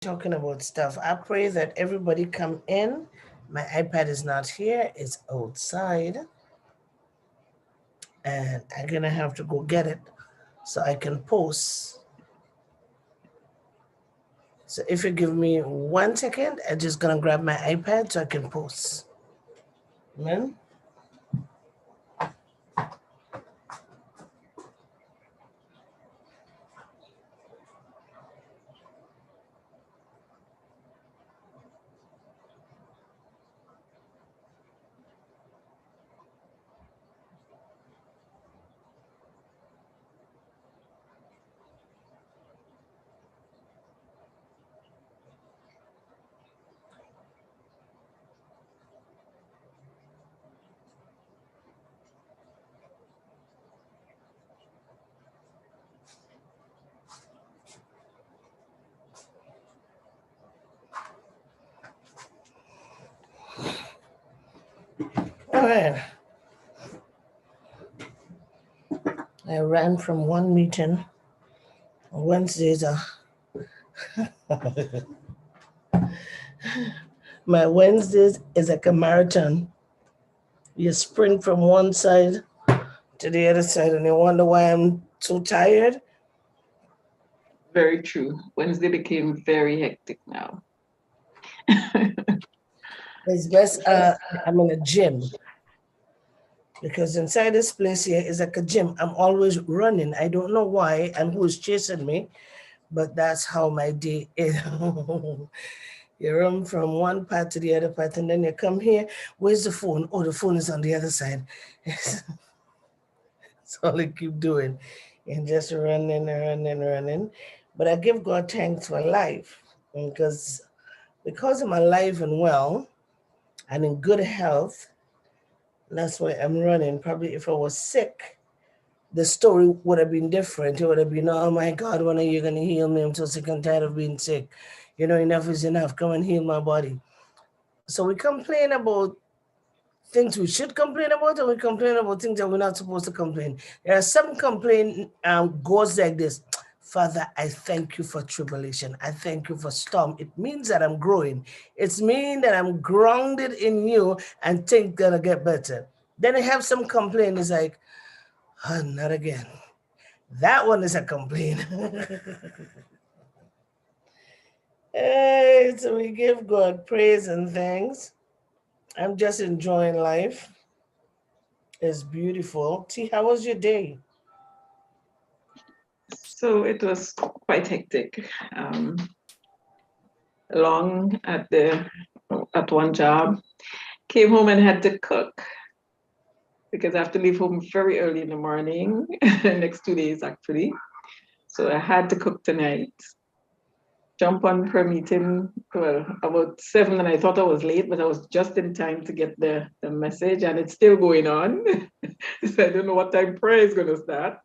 talking about stuff. I pray that everybody come in. My iPad is not here, it's outside. And I'm gonna have to go get it so I can post. So if you give me 1 second, I'm just gonna grab my iPad so I can post. Amen. All right. I ran from one meeting. Wednesdays are my Wednesdays is like a marathon. You sprint from one side to the other side and you wonder why I'm so tired. Very true. Wednesday became very hectic now. It's best I'm in a gym because inside this place here is like a gym. I'm always running. I don't know why and who's chasing me, but that's how my day is. You run from one part to the other part and then you come here. Where's the phone? Oh, the phone is on the other side. That's all I keep doing. And just running, running, running. But I give God thanks for life because I'm alive and well and in good health, that's why I'm running. Probably if I was sick, the story would have been different. It would have been, oh my God, when are you going to heal me? I'm so sick and tired of being sick. You know, enough is enough. Come and heal my body. So we complain about things we should complain about, and we complain about things that we're not supposed to complain. There are some complaint goes like this. Father, I thank you for tribulation. I thank you for storm. It means that I'm growing. It's mean that I'm grounded in you and things gonna get better. Then I have some complaint. It's like, oh, not again. That one is a complaint. Hey, so we give God praise and thanks. I'm just enjoying life. It's beautiful. T, how was your day? So it was quite hectic. Long at one job. Came home and had to cook because I have to leave home very early in the morning, next 2 days actually. So I had to cook tonight. Jump on for a meeting, well, about 7, and I thought I was late, but I was just in time to get the message, and it's still going on. So I don't know what time prayer is going to start.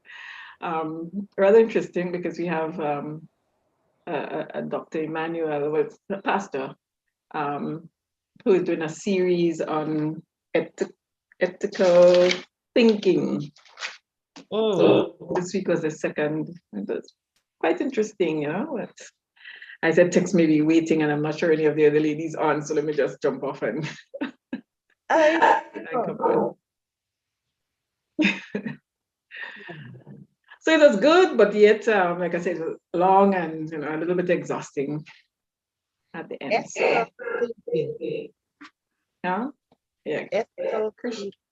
Rather interesting because we have a Dr. Emmanuel, with the pastor, who is doing a series on ethical thinking. Oh, So this week was the second. It was quite interesting, you know. I said text may be waiting, and I'm not sure any of the other ladies on, so let me just jump off and I come on. So it was good, but yet, like I said, it was long and a little bit exhausting at the end. So, yeah, ethical.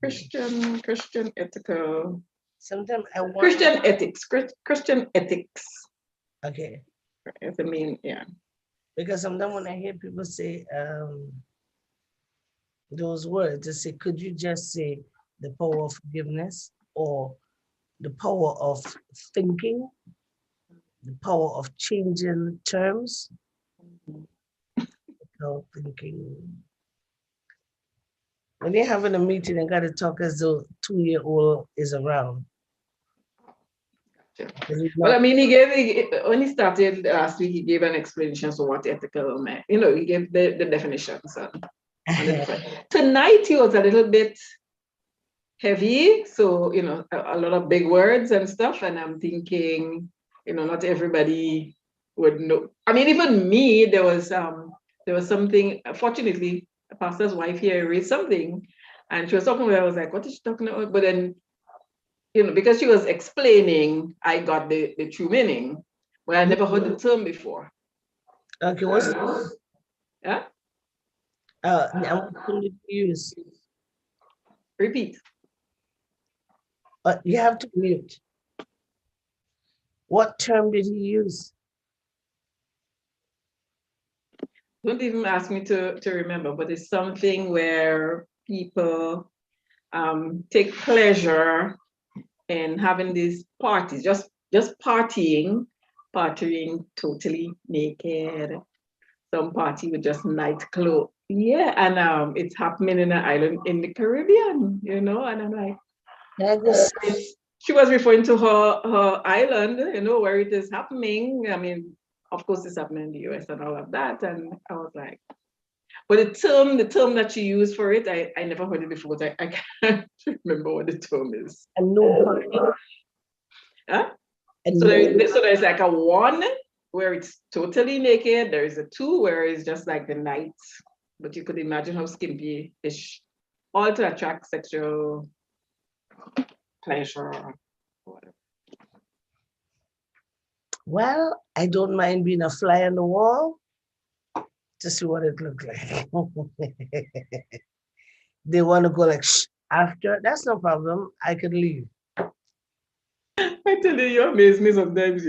Christian ethical. Sometimes I want Christian ethics. Christian ethics. Okay. I mean, yeah. Because sometimes when I hear people say those words, they say, could you just say the power of forgiveness or the power of thinking, the power of changing terms? Thinking. When you're having a meeting and got to talk as though 2-year-old is around. Well, I mean, when he started last week, he gave an explanation of what ethical meant. He gave the definitions. Tonight, he was a little bit heavy. So, a lot of big words and stuff. And I'm thinking, not everybody would know. I mean, even me, there was something. Fortunately, a pastor's wife here raised something, and she was talking about. I was like, "What is she talking about?" But then, because she was explaining, I got the true meaning, but I never heard the term before. Okay, what's Yeah? and what term did you use? Repeat. You have to mute. What term did he use? Don't even ask me to remember, but it's something where people take pleasure in having these parties, just partying totally naked. Some party with just nightclub. Yeah, and it's happening in an island in the Caribbean, and I'm like, she was referring to her island, where it is happening. I mean, of course, it's happening in the US and all of that. And I was like, but the term that she used for it, I never heard it before. I can't remember what the term is. A nude party. Huh? So there's like a 1 where it's totally naked. There is a 2 where it's just like the night, but you could imagine how skimpy-ish, all to attract sexual pleasure or whatever. Well, I don't mind being a fly on the wall to see what it looks like. They want to go like after, that's no problem. I could leave. I tell you amaze me sometimes,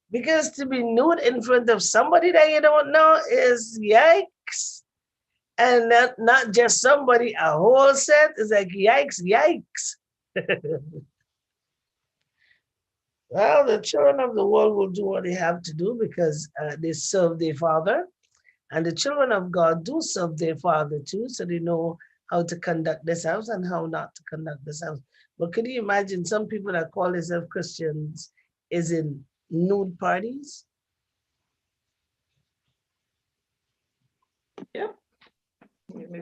Because to be nude in front of somebody that you don't know is yikes. And not just somebody, a whole set is like yikes, yikes. Well, the children of the world will do what they have to do because they serve their father. And the children of God do serve their father too, so they know how to conduct themselves and how not to conduct themselves. But could you imagine some people that call themselves Christians is in nude parties? Yeah, we may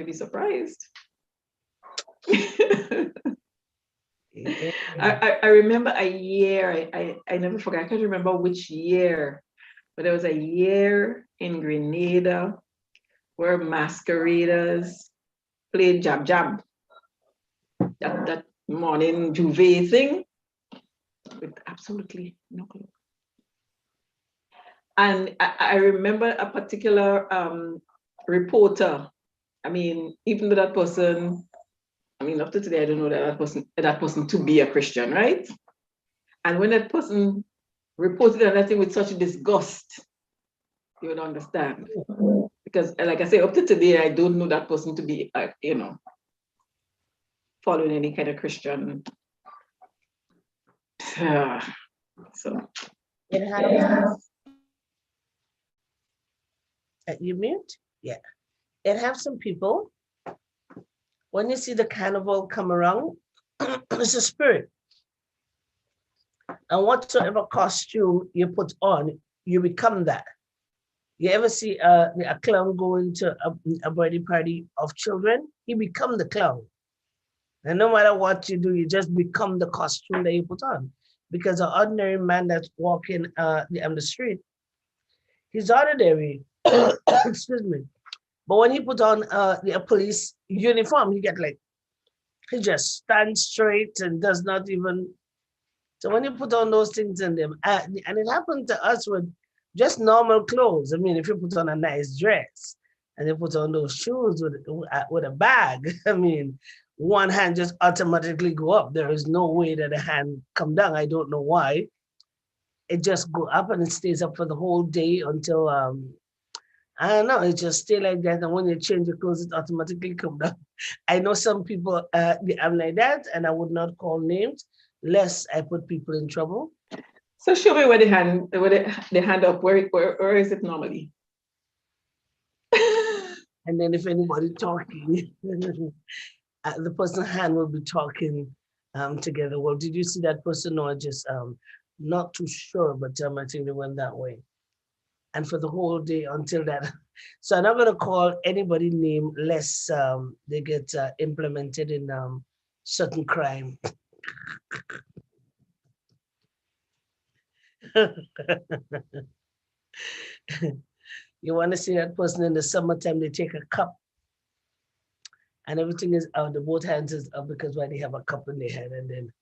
be surprised. Yeah. I remember a year, I never forgot, I can't remember which year, but there was a year in Grenada where masqueraders played jab jab, that morning juve thing, with absolutely no clue. And I remember a particular reporter. I mean, even though that person, I mean, up to today, I don't know that person to be a Christian, right? And when that person reported on that thing with such disgust, you would understand. Because, like I say, up to today, I don't know that person to be, following any kind of Christian. So. It happens. You mute? Yeah. It have some people, when you see the carnival come around, it's a spirit. And whatsoever costume you put on, you become that. You ever see a clown go into a birthday party of children? He become the clown. And no matter what you do, you just become the costume that you put on. Because an ordinary man that's walking on the street, he's ordinary. Excuse me. But when he put on the police uniform, he just stands straight and does not even. So when you put on those things in them, and it happened to us with just normal clothes. I mean, if you put on a nice dress and you put on those shoes with a bag, I mean, one hand just automatically go up. There is no way that the hand come down. I don't know why. It just go up and it stays up for the whole day until I don't know. It just stay like that, and when you change your clothes, it automatically come down. I know some people I'm like that, and I would not call names, lest I put people in trouble. So show me where the hand up. Where is it normally? And then if anybody talking, the person's hand will be talking together. Well, did you see that person, or just not too sure, but I think they went that way. And for the whole day until that. So I'm not going to call anybody name lest they get implemented in certain crime. You want to see that person in the summertime, they take a cup and everything is out, the both hands is up because why they have a cup in their hand and then,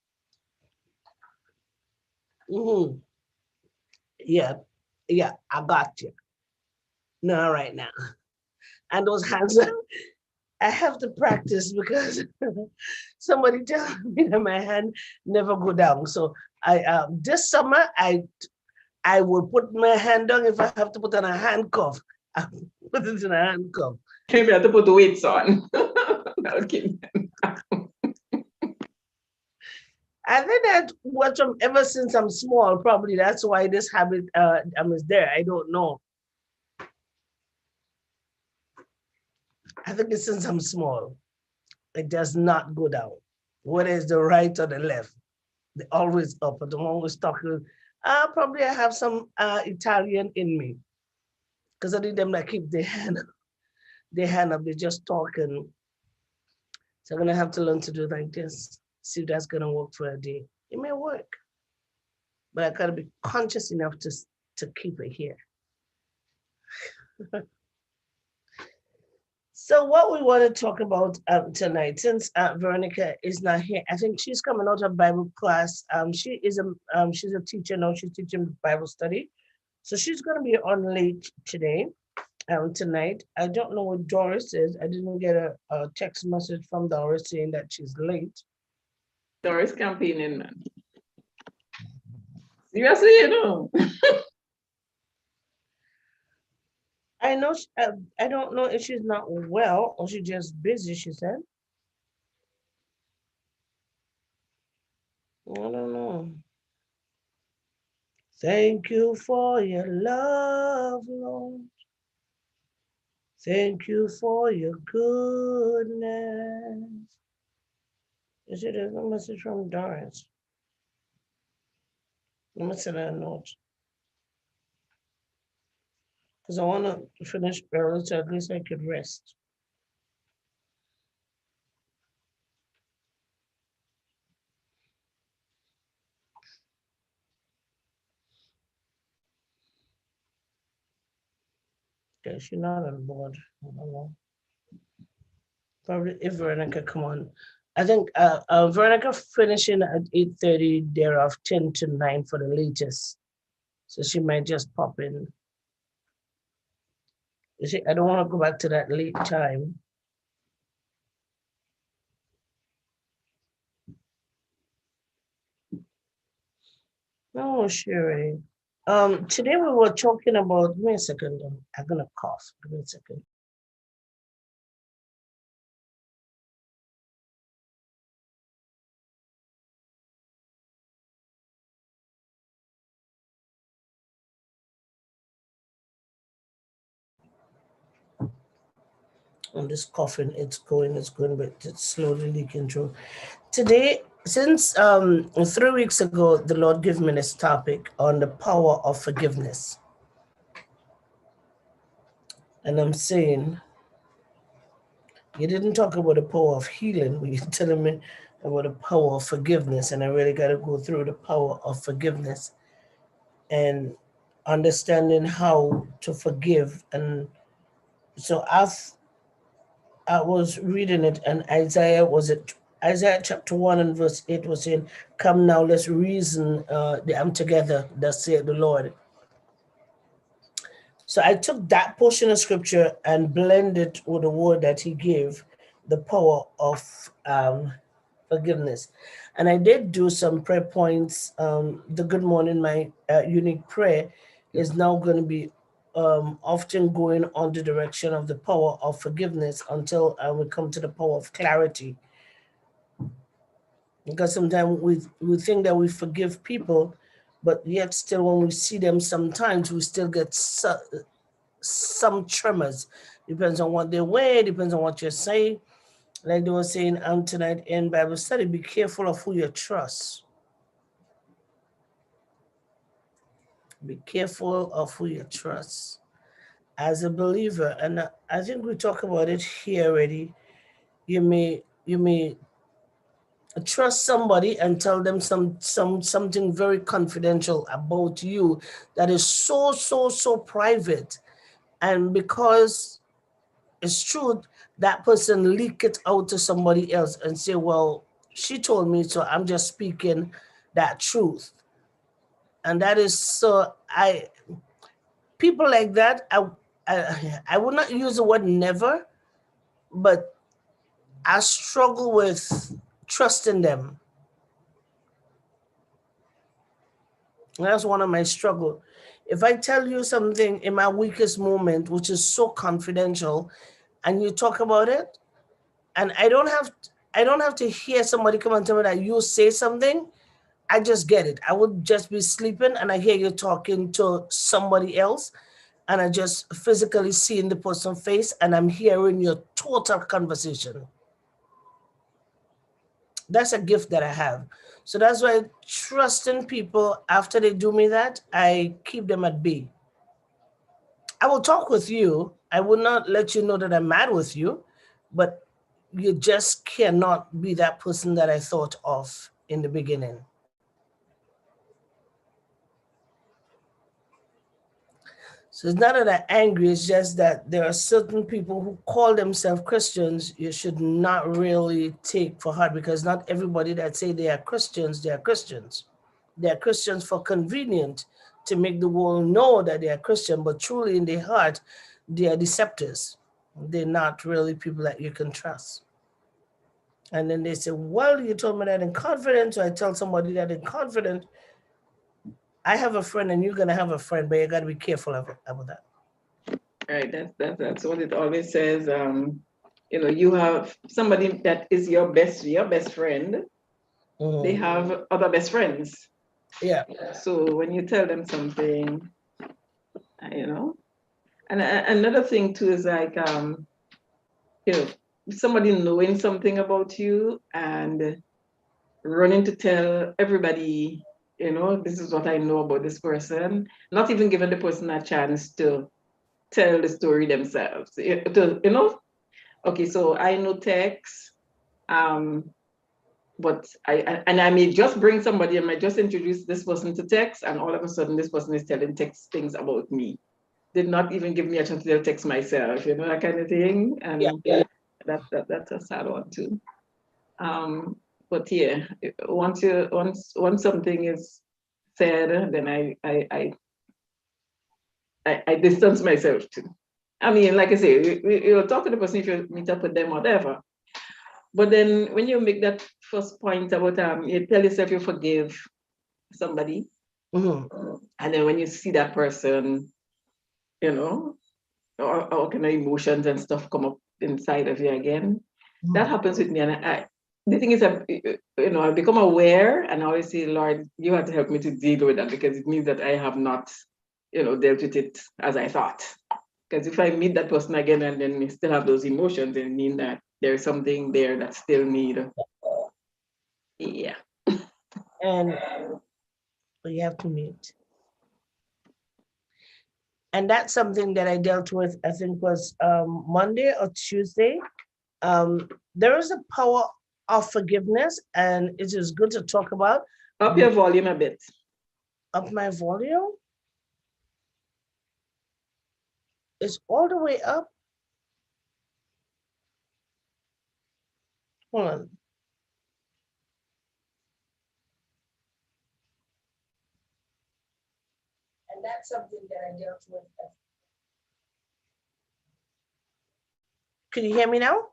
yeah, yeah, I got you. No, right now. And those hands, I have to practice because somebody tells me that my hand never go down. So this summer I will put my hand down if I have to put on a handcuff. I put it in a handcuff. Maybe I have to put the weights on. Okay. I think that what from ever since I'm small, probably that's why this habit is there. I don't know. I think it's since I'm small. It does not go down. Whether it's the right or the left, they're always up. But I'm always talking. Probably I have some Italian in me because I need them that keep their hand up. They just talking. So I'm gonna have to learn to do like this. See if that's gonna work for a day. It may work, but I gotta be conscious enough to keep it here. So what we want to talk about tonight, since Veronica is not here, I think she's coming out of Bible class. She's a teacher now. She's teaching Bible study, so she's going to be on late today. Tonight, I don't know what Doris is. I didn't get a text message from Doris saying that she's late. Doris campaigning, man. Seriously, you know. I know. I don't know if she's not well or she's just busy. She said. I don't know. Thank you for your love, Lord. Thank you for your goodness. You see, there's no message from Doris. Let me send her a note. Because I want to finish early so at least I could rest. Okay, she's not on board. I don't know. Probably if Veronica come on. I think Veronica finishing at 8:30, thereof 10 to 9 for the latest. So she might just pop in. You see, I don't want to go back to that late time. No, Sherry. Today we were talking about, give me a second. I'm gonna cough. Give me a second. On this coughing, it's going, but it's slowly leaking through. Today, since 3 weeks ago, the Lord gave me this topic on the power of forgiveness. And I'm saying, you didn't talk about the power of healing, but you're telling me about the power of forgiveness. And I really got to go through the power of forgiveness and understanding how to forgive. And so I was reading it, and Isaiah chapter 1 and verse 8 was saying, "Come now, let's reason I'm together, thus saith the Lord." So I took that portion of scripture and blended it with the word that he gave, the power of forgiveness. And I did do some prayer points. The good morning, my unique prayer is now going to be often going on the direction of the power of forgiveness until we come to the power of clarity. Because sometimes we think that we forgive people, but yet still when we see them, sometimes we still get some tremors. Depends on what they wear, depends on what you're saying. Like they were saying tonight in Bible study, be careful of who you trust. Be careful of who you trust. As a believer, and I think we talk about it here already, you may trust somebody and tell them something very confidential about you that is so private, and because it's true, that person leak it out to somebody else and say, well, she told me, so I'm just speaking that truth. And that is so, I people like that, I would not use the word never, but I struggle with trusting them. And that's one of my struggle. If I tell you something in my weakest moment, which is so confidential, and you talk about it, and I don't have to hear somebody come and tell me that you say something. I just get it. I would just be sleeping and I hear you talking to somebody else, and I just physically see in the person's face and I'm hearing your total conversation. That's a gift that I have. So that's why trusting people after they do me that, I keep them at bay. I will talk with you. I will not let you know that I'm mad with you, but you just cannot be that person that I thought of in the beginning. So it's not that I'm angry, it's just that there are certain people who call themselves Christians you should not really take for heart, because not everybody that say they are Christians, they are Christians. They are Christians for convenient to make the world know that they are Christian, but truly in their heart, they are deceptors. They're not really people that you can trust. And then they say, well, you told me that in confidence, so I tell somebody that in confidence. I have a friend and you're gonna have a friend, but you gotta be careful about that. Right, that's what it always says. You have somebody that is your best friend. They Mhm. have other best friends. Yeah. So when you tell them something, you know, and another thing too is like, you know, somebody knowing something about you and running to tell everybody, this is what I know about this person, not even giving the person a chance to tell the story themselves. Okay, so I know Tex, um, but I may just bring somebody, I might just introduce this person to Tex, and all of a sudden this person is telling Tex things about me. Did not even give me a chance to tell Tex myself, that kind of thing. Yeah. And that's a sad one too. Um, but yeah, once something is said, then I distance myself too. I mean, like I say, you'll talk to the person if you meet up with them, whatever. But then when you make that first point about you tell yourself you forgive somebody, Mhm. and then when you see that person, you know, or kind of emotions and stuff come up inside of you again, that Mhm. happens with me. And the thing is, I become aware, and I always say, Lord, you have to help me to deal with that, because it means that I have not, dealt with it as I thought. Because if I meet that person again and then we still have those emotions, it means that there's something there that still need, yeah. And we have to meet. And that's something that I dealt with, I think was Monday or Tuesday. Um, there is a power of forgiveness, and it is good to talk about. Up your volume a bit. Up my volume is all the way up. Hold on. And that's something that I dealt with. Can you hear me now?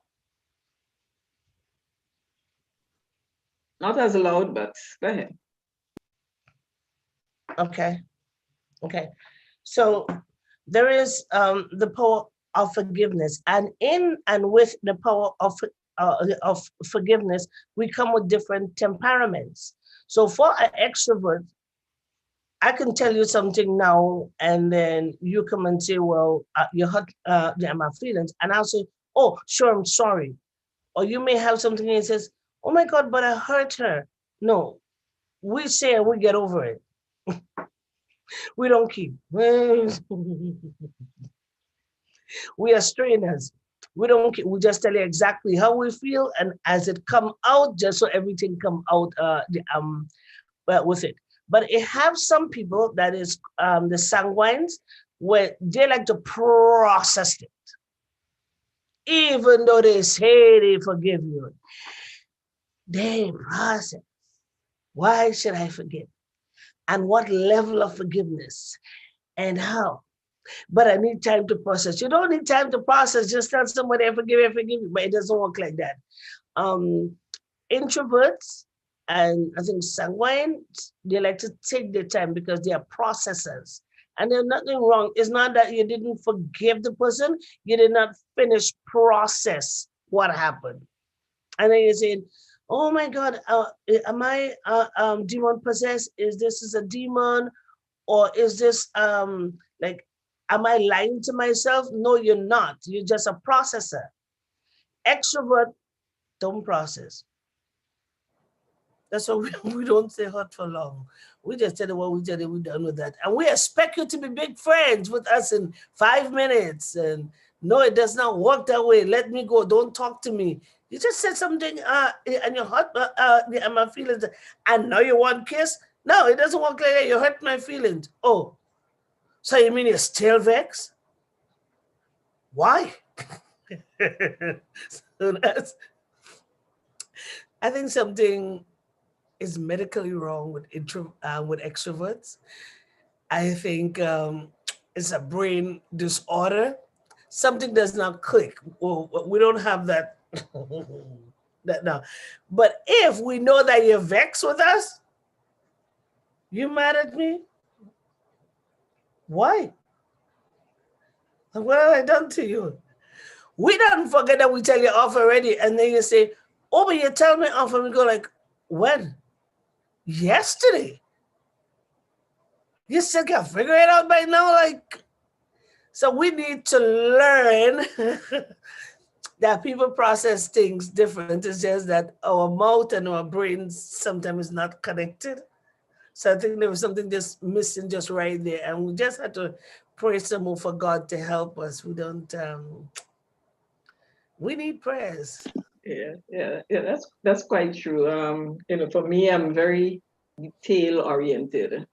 Not as loud, but go ahead. Okay. Okay. So there is the power of forgiveness, and in and with the power of forgiveness, we come with different temperaments. So for an extrovert, I can tell you something now, and then you come and say, "Well, you hurt my feelings," and I'll say, "Oh, sure, I'm sorry." Or you may have something and it says, "Oh my God, but I hurt her." No, we say and we get over it. We don't keep. We are strangers. We don't. We just tell you exactly how we feel, and as it come out, just so everything come out. But with it. But it have some people that is the sanguines where they like to process it, even though they say they forgive you. They process. Why should I forgive? And what level of forgiveness and how? But I need time to process. You don't need time to process. Just tell somebody I forgive you. But it doesn't work like that. Um, Introverts and I think sanguine, they like to take their time because they are processors. And there's nothing wrong. It's not that you didn't forgive the person, you did not finish process what happened. And then you're saying, oh my God, am I demon possessed? Is this is a demon? Or is this like, am I lying to myself? No, you're not. You're just a processor. Extrovert don't process. That's why we don't stay hot for long. We just tell you what we tell you, we're done with that. And we expect you to be big friends with us in 5 minutes. And no, it does not work that way. Let me go. Don't talk to me. You just said something and you hurt my feelings. And now you want kiss? No, it doesn't work like that. You hurt my feelings. Oh, so you mean you're still vexed? Why? So I think something is medically wrong with with extroverts. I think it's a brain disorder. Something does not click. Well, we don't have that that now. But if we know that you're vexed with us, you mad at me? Why? What have I done to you? We don't forget that we tell you off already, and then you say, "Oh, but you tell me off," and we go like, "When? Yesterday." You still can't figure it out by now. Like, so we need to learn that people process things different. It's just that our mouth and our brains sometimes is not connected. So I think there was something just missing just right there. And we just had to pray some more for God to help us. We don't we need prayers. Yeah. That's quite true. For me, I'm very detail oriented.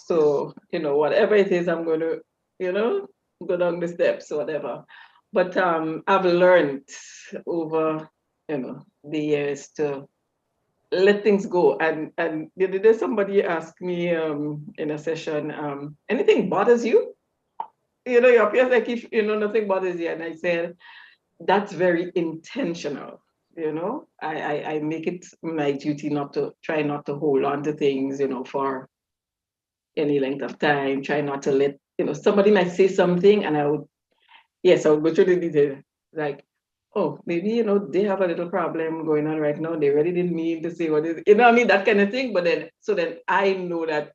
So, whatever it is, I'm going to, go down the steps or whatever. But I've learned over, the years to let things go. And the other day somebody asked me in a session, anything bothers you? You appear like if, nothing bothers you. And I said, that's very intentional. I make it my duty not to try not to hold on to things, for any length of time, try not to let, somebody might say something and I would go through the detail. Like, oh, maybe, they have a little problem going on right now. They really didn't mean to say what is, what I mean, that kind of thing. But then I know that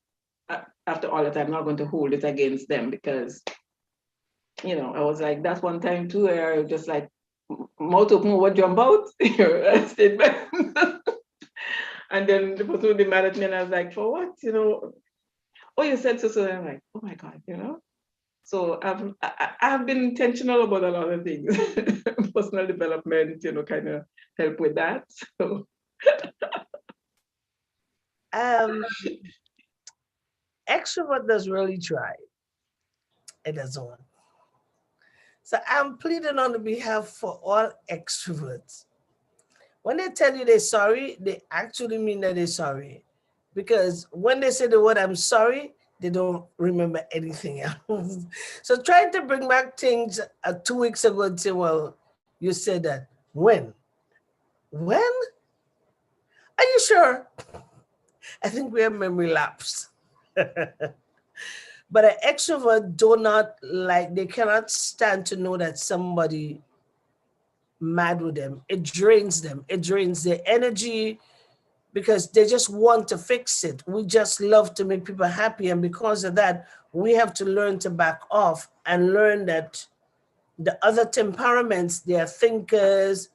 after all that, I'm not going to hold it against them because, I was like, that one time too, where I was just like, mouth open, what jump out? Statement. And then the person would be mad at me and I was like, for what? Oh, you said so. So I'm like, oh my God, So I've been intentional about a lot of things. Personal development, kind of help with that. So Extrovert does really try. It doesn't work. So I'm pleading on the behalf for all extroverts. When they tell you they're sorry, they actually mean that they're sorry. Because when they say the word I'm sorry, they don't remember anything else. So trying to bring back things 2 weeks ago and say, well, you said that. When? When? Are you sure? I think we have memory lapse. But an extrovert do not like, they cannot stand to know that somebody mad with them. It drains them. It drains their energy because they just want to fix it. We just love to make people happy. And because of that, we have to learn to back off and learn that the other temperaments, they're thinkers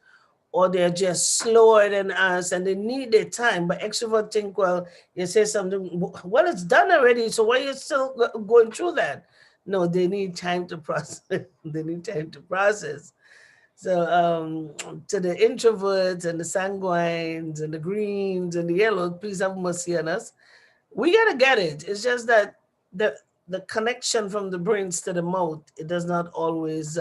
or they're just slower than us and they need their time. But extrovert think, well, you say something, well, it's done already. So why are you still going through that? No, they need time to process. They need time to process. So to the introverts and the sanguines and the greens and the yellows, please have mercy on us. We gotta get it. It's just that the the connection from the brains to the mouth, it does not always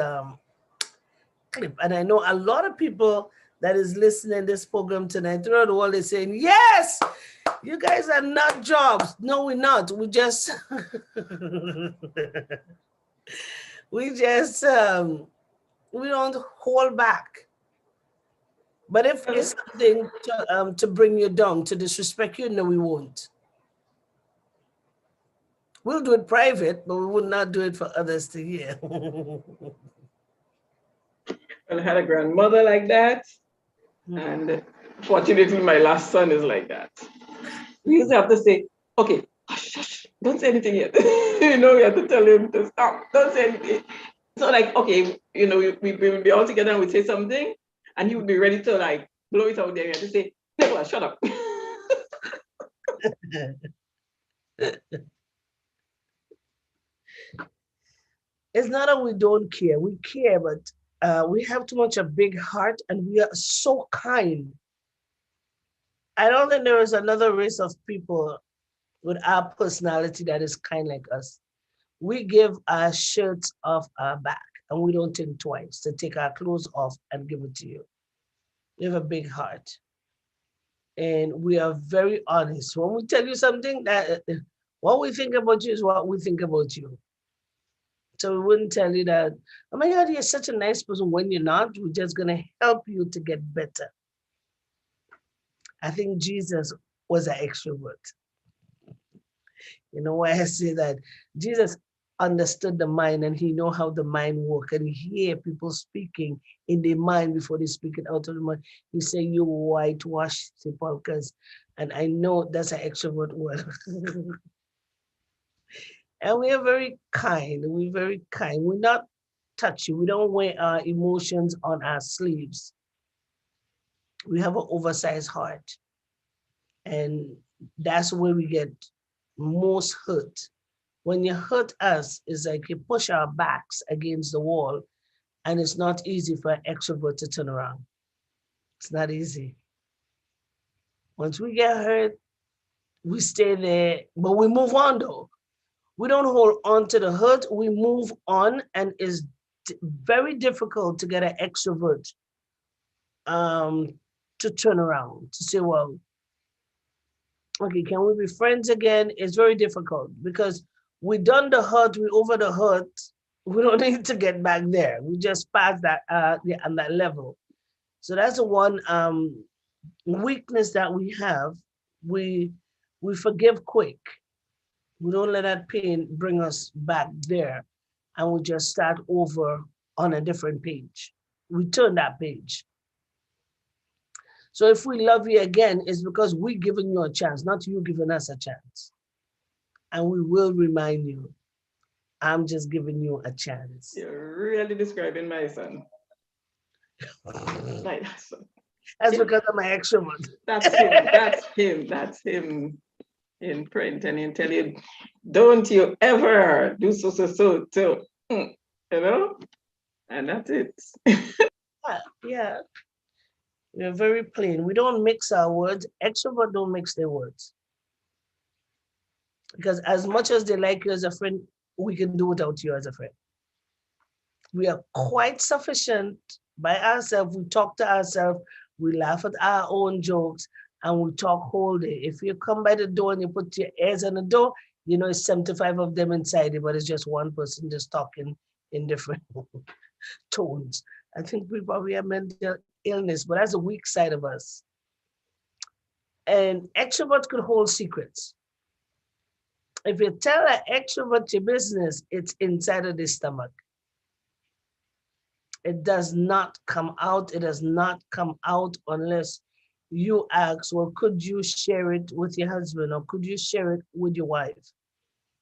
clip. And I know a lot of people that is listening this program tonight throughout the world is saying, yes, you guys are not jobs. No, we're not. We just we just we don't hold back. But if it's something to bring you down, to disrespect you, no, we won't. We'll do it private, but we would not do it for others to hear. I had a grandmother like that, and fortunately, my last son is like that. We used to have to say, okay, hush, hush, don't say anything yet. We have to tell him to stop, don't say anything. So, like, okay, we would be all together and we'd say something, and he would be ready to, like, blow it out there. You have to say, Nicholas, shut up. It's not that we don't care. We care, but we have too much a big heart and we are so kind. I don't think there is another race of people with our personality that is kind like us. We give our shirts off our back and we don't think twice to take our clothes off and give it to you. We have a big heart and we are very honest. When we tell you something, that what we think about you is what we think about you. So we wouldn't tell you that, oh my God, you're such a nice person when you're not. We're just going to help you to get better. I think Jesus was an extrovert. You know why I say that? Jesus understood the mind and he know how the mind work and he hear people speaking in their mind before they speak it out of the mind. He say, you whitewash sepulchres. And I know that's an extrovert word. And we are very kind. We're very kind. We're not touchy. We don't wear our emotions on our sleeves. We have an oversized heart. And that's where we get most hurt. When you hurt us, it's like you push our backs against the wall, and it's not easy for an extrovert to turn around. It's not easy. Once we get hurt, we stay there, but we move on though. We don't hold on to the hurt, we move on, and it's very difficult to get an extrovert um, to turn around, to say, well, okay, can we be friends again? It's very difficult because we done the hurt, we over the hurt. We don't need to get back there. We just passed that on that level. So that's the one weakness that we have. We we forgive quick. We don't let that pain bring us back there, and we just start over on a different page. We turn that page. So if we love you again, it's because we giving you a chance, not you giving us a chance. And we will remind you, I'm just giving you a chance. You're really describing my son. Like that son. That's because of my extrovert. That's him. That's him. That's him in print. And he'll tell you, don't you ever do so. You know? And that's it. Yeah. We're very plain. We don't mix our words. Extrovert don't mix their words. Because as much as they like you as a friend, we can do without you as a friend. We are quite sufficient by ourselves. We talk to ourselves. We laugh at our own jokes and we talk whole day. If you come by the door and you put your ears on the door, you know it's 75 of them inside it, but it's just one person just talking in different tones. I think we probably have mental illness, but that's a weak side of us. And extroverts could hold secrets. If you tell an extrovert your business, it's inside of the stomach. It does not come out. It does not come out unless you ask, well, could you share it with your husband or could you share it with your wife?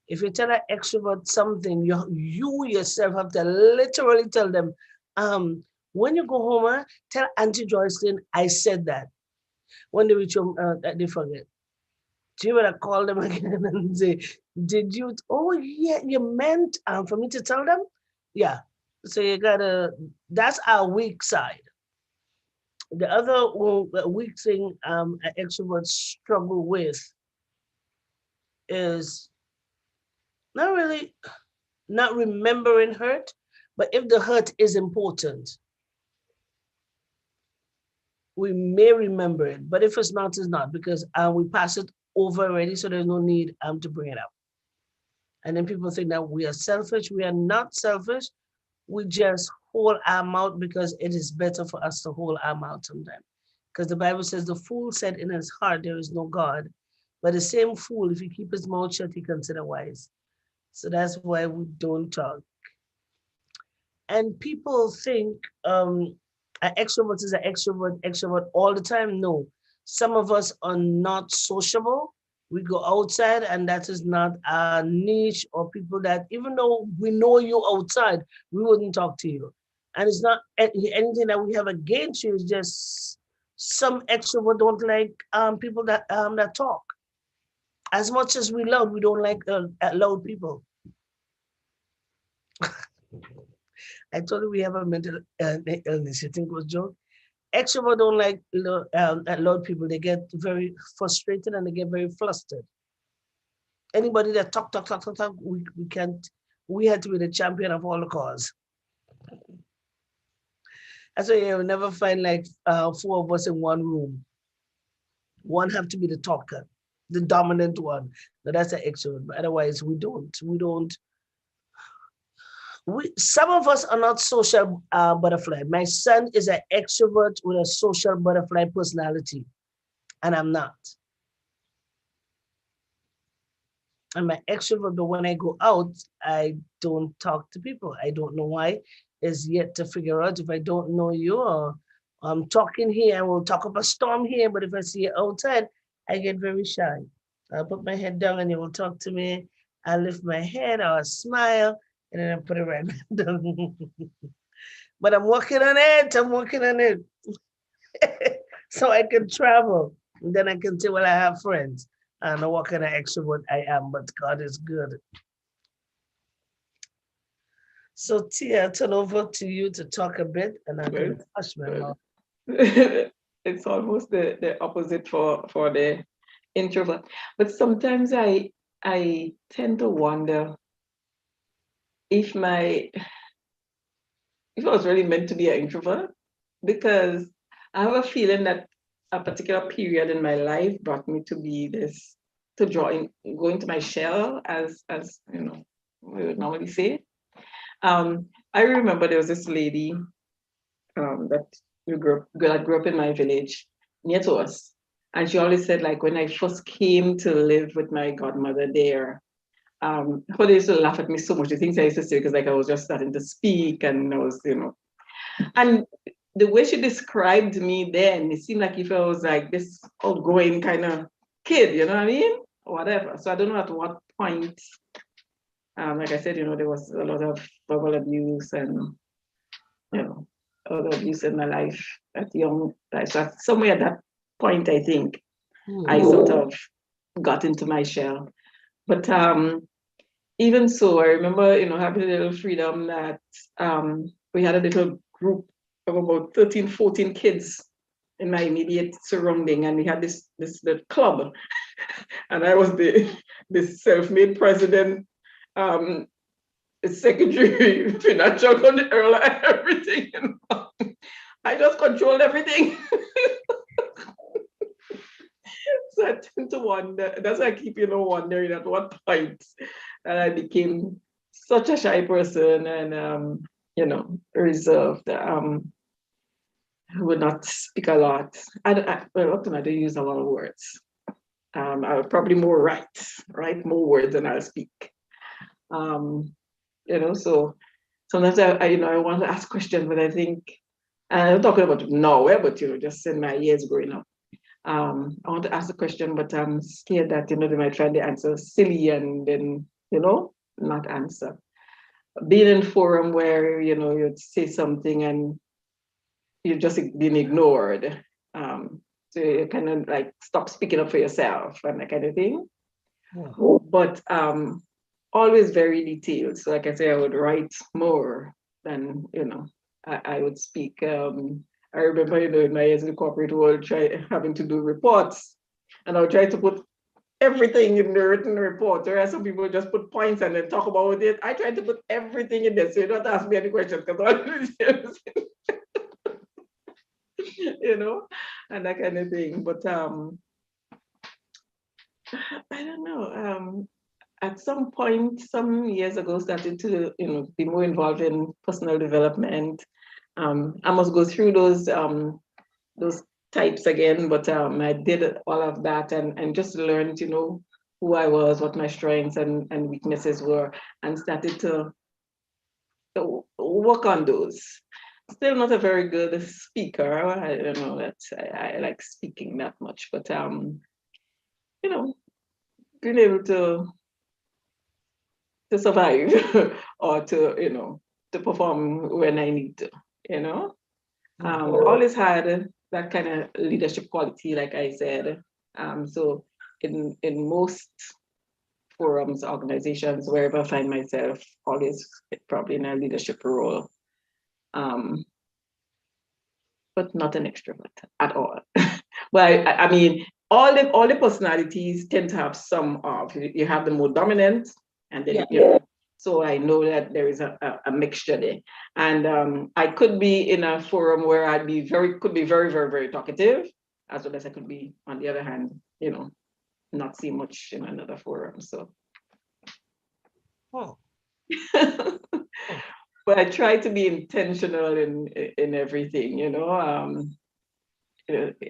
If you tell an extrovert something, you yourself have to literally tell them, when you go home, tell Auntie Joycelyn I said that. When they reach home, they forget. So you better call them again and say, did you, oh yeah, you meant for me to tell them? Yeah. So you gotta, that's our weak side. The other weak thing extroverts struggle with is not really not remembering hurt, but if the hurt is important, we may remember it. But if it's not, it's not because we pass it over already, so there's no need to bring it up. And then people think that we are selfish. We are not selfish. We just hold our mouth because it is better for us to hold our mouth sometimes. Because the Bible says the fool said in his heart there is no God. But the same fool, if he keep his mouth shut, he consider wise. So that's why we don't talk. And people think an extrovert is an extrovert all the time. No, some of us are not sociable. We go outside, and that is not our niche, or people that, even though we know you outside, we wouldn't talk to you. And it's not anything that we have against you. It's just some extrovert don't like people that talk. As much as we love, we don't like loud people. I told you we have a mental illness. You think it was joke? Extrovert don't like loud people. They get very frustrated and they get very flustered. Anybody that talk, we can't. We had to be the champion of all the cause. That's why you'll never find like four of us in one room. One have to be the talker, the dominant one. Now that's an extrovert. But otherwise, we don't. We don't. Some of us are not social butterfly. My son is an extrovert with a social butterfly personality, and I'm not. I'm an extrovert, but when I go out, I don't talk to people. I don't know why. It's yet to figure out. If I don't know you, or I'm talking here, I will talk up a storm here, but if I see you outside, I get very shy. I'll put my head down and you will talk to me. I lift my head or I smile, and then I put it right back down. But I'm working on it. I'm working on it. So I can travel. And then I can say, well, I have friends. I don't know what kind of extrovert I am, but God is good. So Tia, I'll turn over to you to talk a bit, and I'm going to hush my mouth. It's almost the opposite for the introvert. But sometimes I tend to wonder if if I was really meant to be an introvert, because I have a feeling that a particular period in my life brought me to be this, to go into my shell, as you know, we would normally say. I remember there was this lady that that grew up in my village near to us. And she always said, like, when I first came to live with my godmother there, they used to laugh at me so much. The things I used to say, because like I was just starting to speak, and I was, and the way she described me then, it seemed like if I was like this outgoing kind of kid, you know what I mean? Whatever. So I don't know at what point, like I said, there was a lot of verbal abuse and, other abuse in my life at young life. So somewhere at that point, I think I sort of got into my shell. But even so, I remember, having a little freedom that we had a little group of about 13, 14 kids in my immediate surrounding, and we had this the club, and I was the self-made president, secretary, financial controller, everything. I just controlled everything. So I tend to wonder. That's why I keep, wondering at what point that I became such a shy person and reserved. Who would not speak a lot. Often I don't use a lot of words. I would probably more write more words than I'll speak. So sometimes I want to ask questions, but I think, and I'm talking about nowhere, but just in my years growing up. I want to ask a question, but I'm scared that they might find the answer silly and then not answer. Being in forum where you'd say something and you're just being ignored, so you kind of like stop speaking up for yourself and that kind of thing. But always very detailed. So like I say, I would write more than, I would speak. I remember, in my years in the corporate world, having to do reports, and I would try to put everything in the written report. Whereas some people just put points and then talk about it. I tried to put everything in there, so you don't ask me any questions because and that kind of thing. But I don't know. At some point, some years ago, started to be more involved in personal development. I must go through those types again, but I did all of that and just learned, who I was, what my strengths and weaknesses were, and started to work on those. Still not a very good speaker. I don't know that I like speaking that much, but being able to survive or to perform when I need to, always had that kind of leadership quality, like I said. So in most forums, organizations, wherever I find myself, always probably in a leadership role, but not an extrovert at all. Well, I mean, all the personalities tend to have some of. You have the more dominant, and then so I know that there is a mixture there. And I could be in a forum where could be very, very, very talkative, as well as I could be, on the other hand, not see much in another forum. So. But I try to be intentional in everything,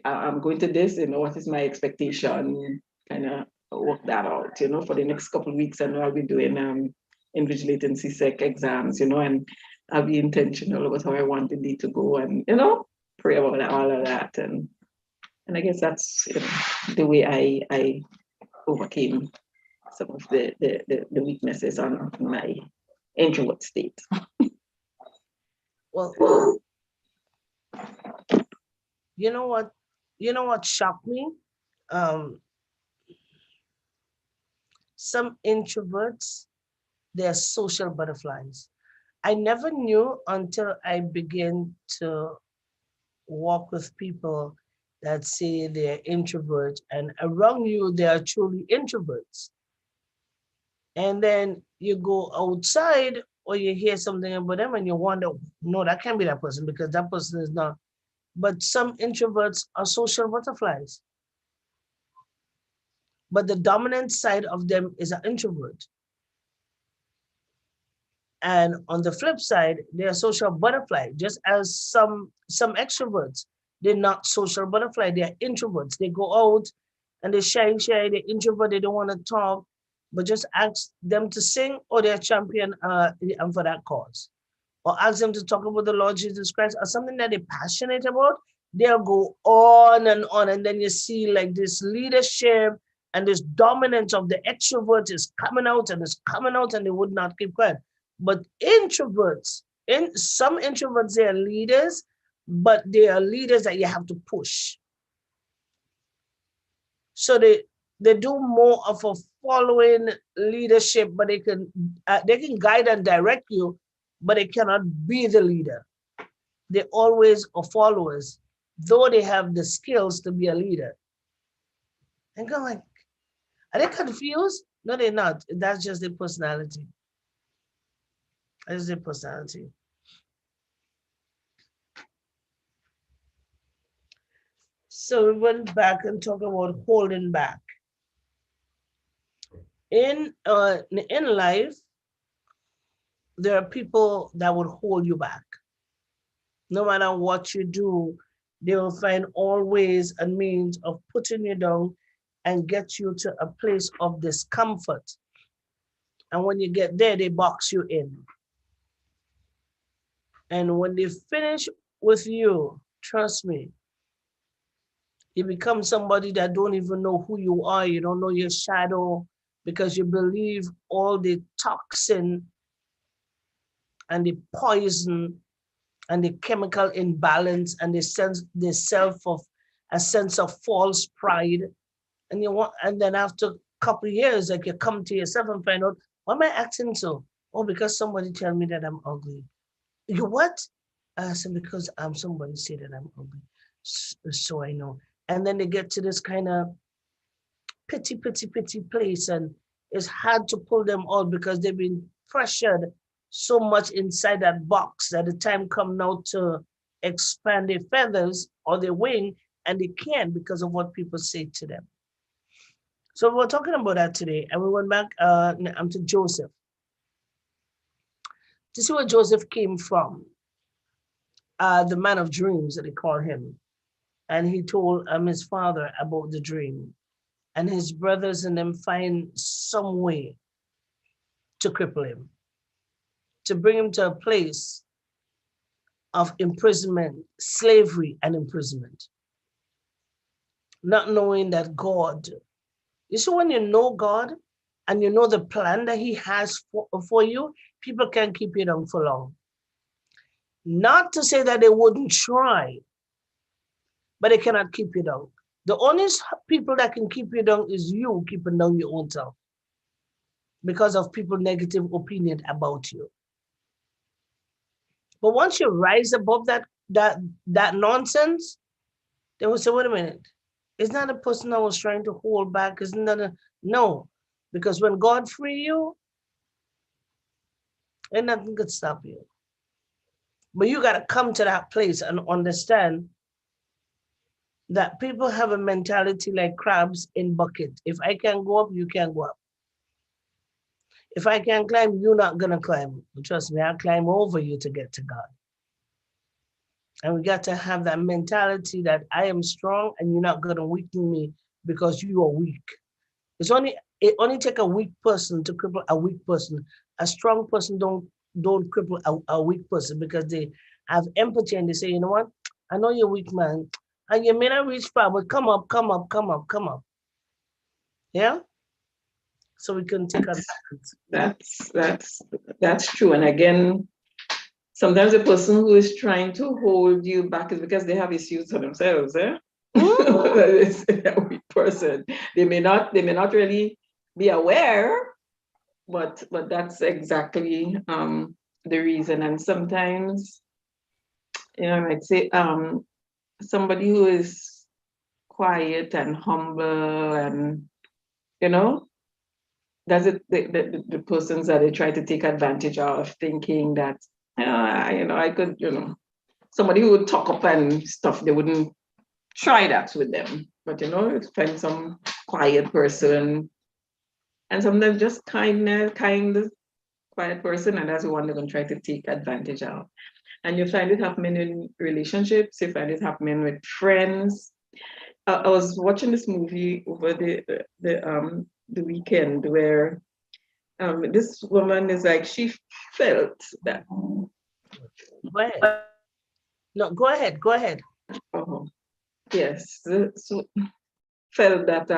I'm going to this, what is my expectation, kind of work that out, for the next couple of weeks. I know I'll be doing invigilating CSEC exams, and I'll be intentional about how I want the day to go and, pray about all of that. And I guess that's the way I overcame some of the weaknesses on my introvert state. Well, you know what shocked me? Some introverts, they're social butterflies. I never knew until I began to walk with people that say they're introverts, and around you, they are truly introverts. And then you go outside or you hear something about them and you wonder, no, that can't be that person because that person is not. But some introverts are social butterflies. But the dominant side of them is an introvert. And on the flip side, they're social butterfly, just as some extroverts. They're not social butterfly, they're introverts. They go out and they're shy, they're introvert, they don't want to talk, but just ask them to sing or they're champion and for that cause. Or ask them to talk about the Lord Jesus Christ or something that they're passionate about, they'll go on. And then you see like this leadership and this dominance of the extrovert is coming out and it's coming out and they would not keep quiet. But introverts, some introverts, they are leaders, but they are leaders that you have to push. So they do more of a following leadership, but they can guide and direct you, but they cannot be the leader. They always are followers, though they have the skills to be a leader. And go like, are they confused? No, they're not. That's just their personality. That's their personality. So we went back and talked about holding back. In life, there are people that would hold you back. No matter what you do, they will find all ways and means of putting you down and get you to a place of discomfort. And when you get there, they box you in. And when they finish with you, trust me, you become somebody that don't even know who you are. You don't know your shadow because you believe all the toxin and the poison and the chemical imbalance and the sense of false pride. And then after a couple of years, like you come to yourself and find out, why am I acting so? Oh, because somebody tell me that I'm ugly. You what? I said, because somebody said that I'm ugly. So I know. And then they get to this kind of pity place, and it's hard to pull them out because they've been pressured so much inside that box that the time come now to expand their feathers or their wing, and they can't because of what people say to them. So we're talking about that today, and we went back to Joseph to see where Joseph came from, the man of dreams that they call him. And he told his father about the dream. And his brothers and them find some way to cripple him, to bring him to a place of imprisonment, slavery, and imprisonment. Not knowing that God, you see, when you know God and you know the plan that He has for you, people can't keep you down for long. Not to say that they wouldn't try, but they cannot keep you down. The only people that can keep you down is you keeping down your own self because of people's negative opinion about you. But once you rise above that nonsense, they will say, wait a minute, it's not a person I was trying to hold back. Isn't that no? Because when God free you, ain't nothing could stop you. But you gotta come to that place and understand that people have a mentality like crabs in bucket. If I can go up, you can go up. If I can climb, you're not gonna climb. Trust me, I'll climb over you to get to God. And we got to have that mentality that I am strong and you're not gonna weaken me because you are weak. It only take a weak person to cripple a weak person. A strong person don't cripple a weak person because they have empathy and they say, you know what? I know you're weak, man. And you may not reach far, but come up, come up, come up, come up. Yeah? So we can take that's true. And again, sometimes the person who is trying to hold you back is because they have issues for themselves, eh? It's a weak person. They may not really be aware, but that's exactly the reason. And sometimes, I might say somebody who is quiet and humble and that's it, the persons that they try to take advantage of, thinking that I could, somebody who would talk up and stuff, they wouldn't try that with them. But it's find some quiet person, and sometimes just kind quiet person, and that's the one they're going to try to take advantage of. And you find it happening in relationships, you find it happening with friends. I was watching this movie over the weekend where this woman is like, she felt that. Go ahead. No, go ahead. Go ahead. Oh, yes. So felt that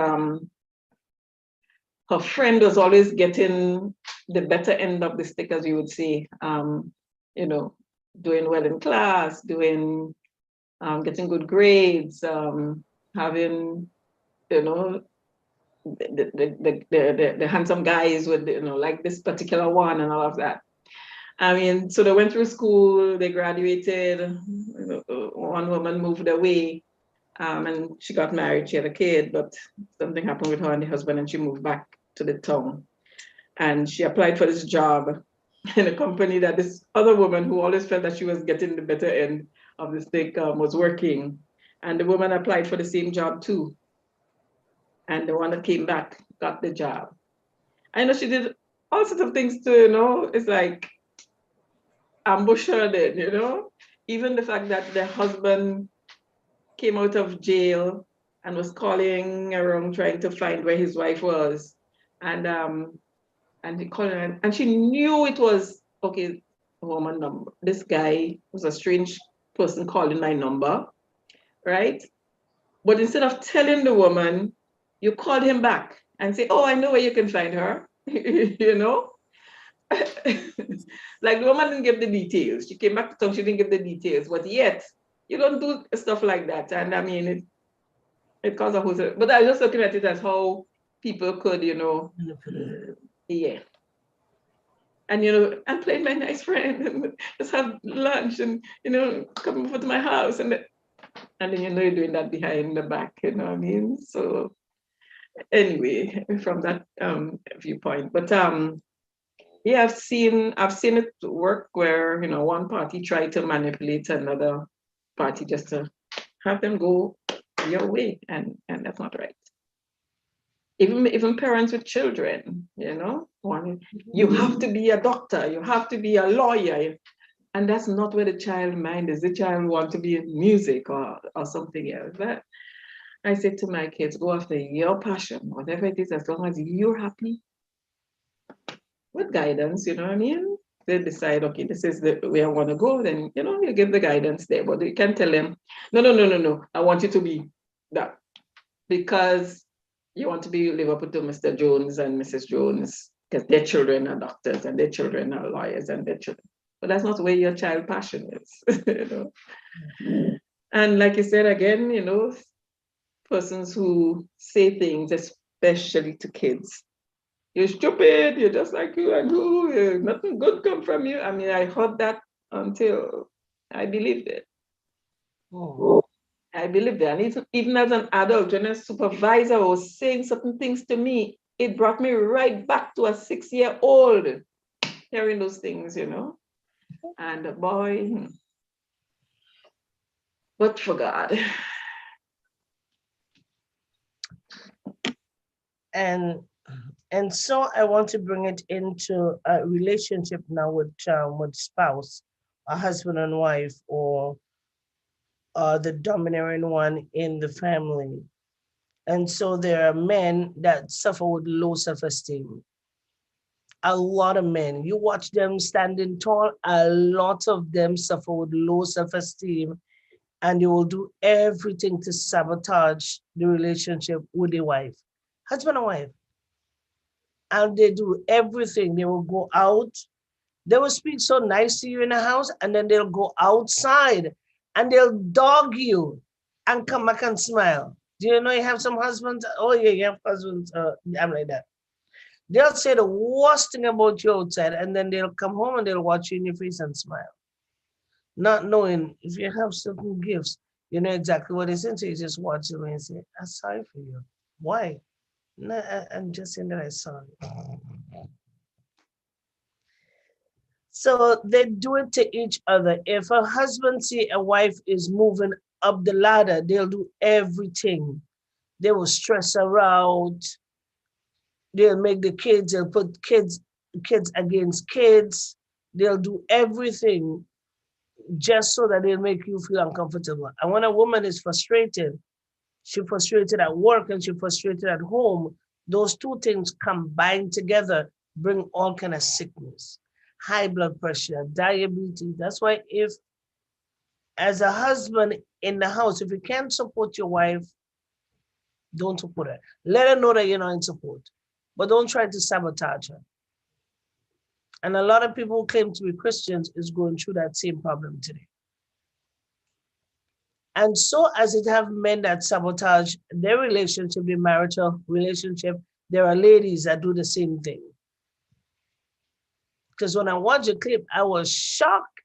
her friend was always getting the better end of the stick, as you would say. Doing well in class, getting good grades, having, the handsome guys with, like this particular one and all of that. I mean, so they went through school, they graduated, one woman moved away, and she got married, she had a kid, but something happened with her and the husband, and she moved back to the town. And she applied for this job in a company that this other woman, who always felt that she was getting the better end of the stick, was working. And the woman applied for the same job too. And the one that came back got the job. I know she did all sorts of things too, it's like ambush her then, even the fact that the husband came out of jail and was calling around trying to find where his wife was, and he called her, and she knew it was okay, woman number. This guy was a strange person calling my number, right? But instead of telling the woman, you called him back and say, oh, I know where you can find her, Like the woman didn't give the details. She came back to town, she didn't give the details, but yet you don't do stuff like that. And I mean, it caused a whole. But I was just looking at it as how people could, yeah. and and play my nice friend and just have lunch and come over to my house and then you're doing that behind the back, what I mean? So anyway, from that viewpoint, but yeah, I've seen it work where one party tried to manipulate another party just to have them go your way, and that's not right. Even parents with children, one, you have to be a doctor, you have to be a lawyer, and that's not where the child mind is. The child want to be in music or something else. But I say to my kids, go after your passion, whatever it is, as long as you're happy, with guidance, you know what I mean? They decide, okay, this is the way I want to go, then you give the guidance there. But you can tell them, no, no, no, no, no. I want you to be that. Because you want to be live up to Mr. Jones and Mrs. Jones, because their children are doctors and their children are lawyers and their children. But that's not where your child passion is, And like you said again, persons who say things, especially to kids. You're stupid, you're just like you and who, nothing good come from you. I mean, I heard that until I believed it. Oh. I believed it. And even as an adult, when a supervisor was saying certain things to me, it brought me right back to a 6-year-old hearing those things, And boy, but for God. And so I want to bring it into a relationship now with spouse, a husband and wife, or the domineering one in the family. And so there are men that suffer with low self-esteem. A lot of men, you watch them standing tall, a lot of them suffer with low self-esteem, and they will do everything to sabotage the relationship with the wife, husband and wife. And they do everything. They will go out. They will speak so nice to you in the house, and then they'll go outside and they'll dog you and come back and smile. Do you know you have some husbands? Oh, yeah, you have husbands. I'm like that. They'll say the worst thing about you outside, and then they'll come home and they'll watch you in your face and smile. Not knowing if you have certain gifts, you know exactly what it's into. You just watch them and say, I'm sorry for you. Why? No, I'm just saying that I'm sorry. So they do it to each other. If a husband see a wife is moving up the ladder, they'll do everything. They will stress her out. They'll make the kids, they'll put kids against kids. They'll do everything just so that they'll make you feel uncomfortable. And when a woman is frustrated, she frustrated at work and she frustrated at home, those two things combined together bring all kind of sickness, high blood pressure, diabetes. That's why if, as a husband in the house, if you can't support your wife, don't support her. Let her know that you're not in support, but don't try to sabotage her. And a lot of people who claim to be Christians is going through that same problem today. And so as it have men that sabotage their relationship, their marital relationship, there are ladies that do the same thing. Because when I watched the clip, I was shocked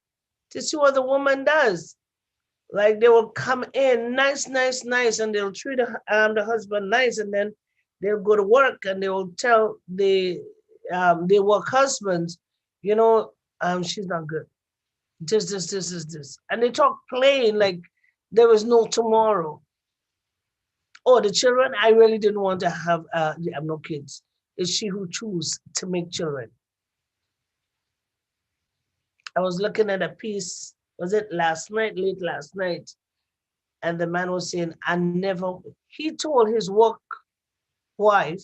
to see what the woman does. Like they will come in nice, nice, nice, and they'll treat the husband nice, and then they'll go to work and they will tell the work husbands, she's not good. This. And they talk plain like there was no tomorrow. Oh, the children, I really didn't want to have, I have no kids. It's she who chose to make children. I was looking at a piece, was it late last night? And the man was saying, he told his work wife,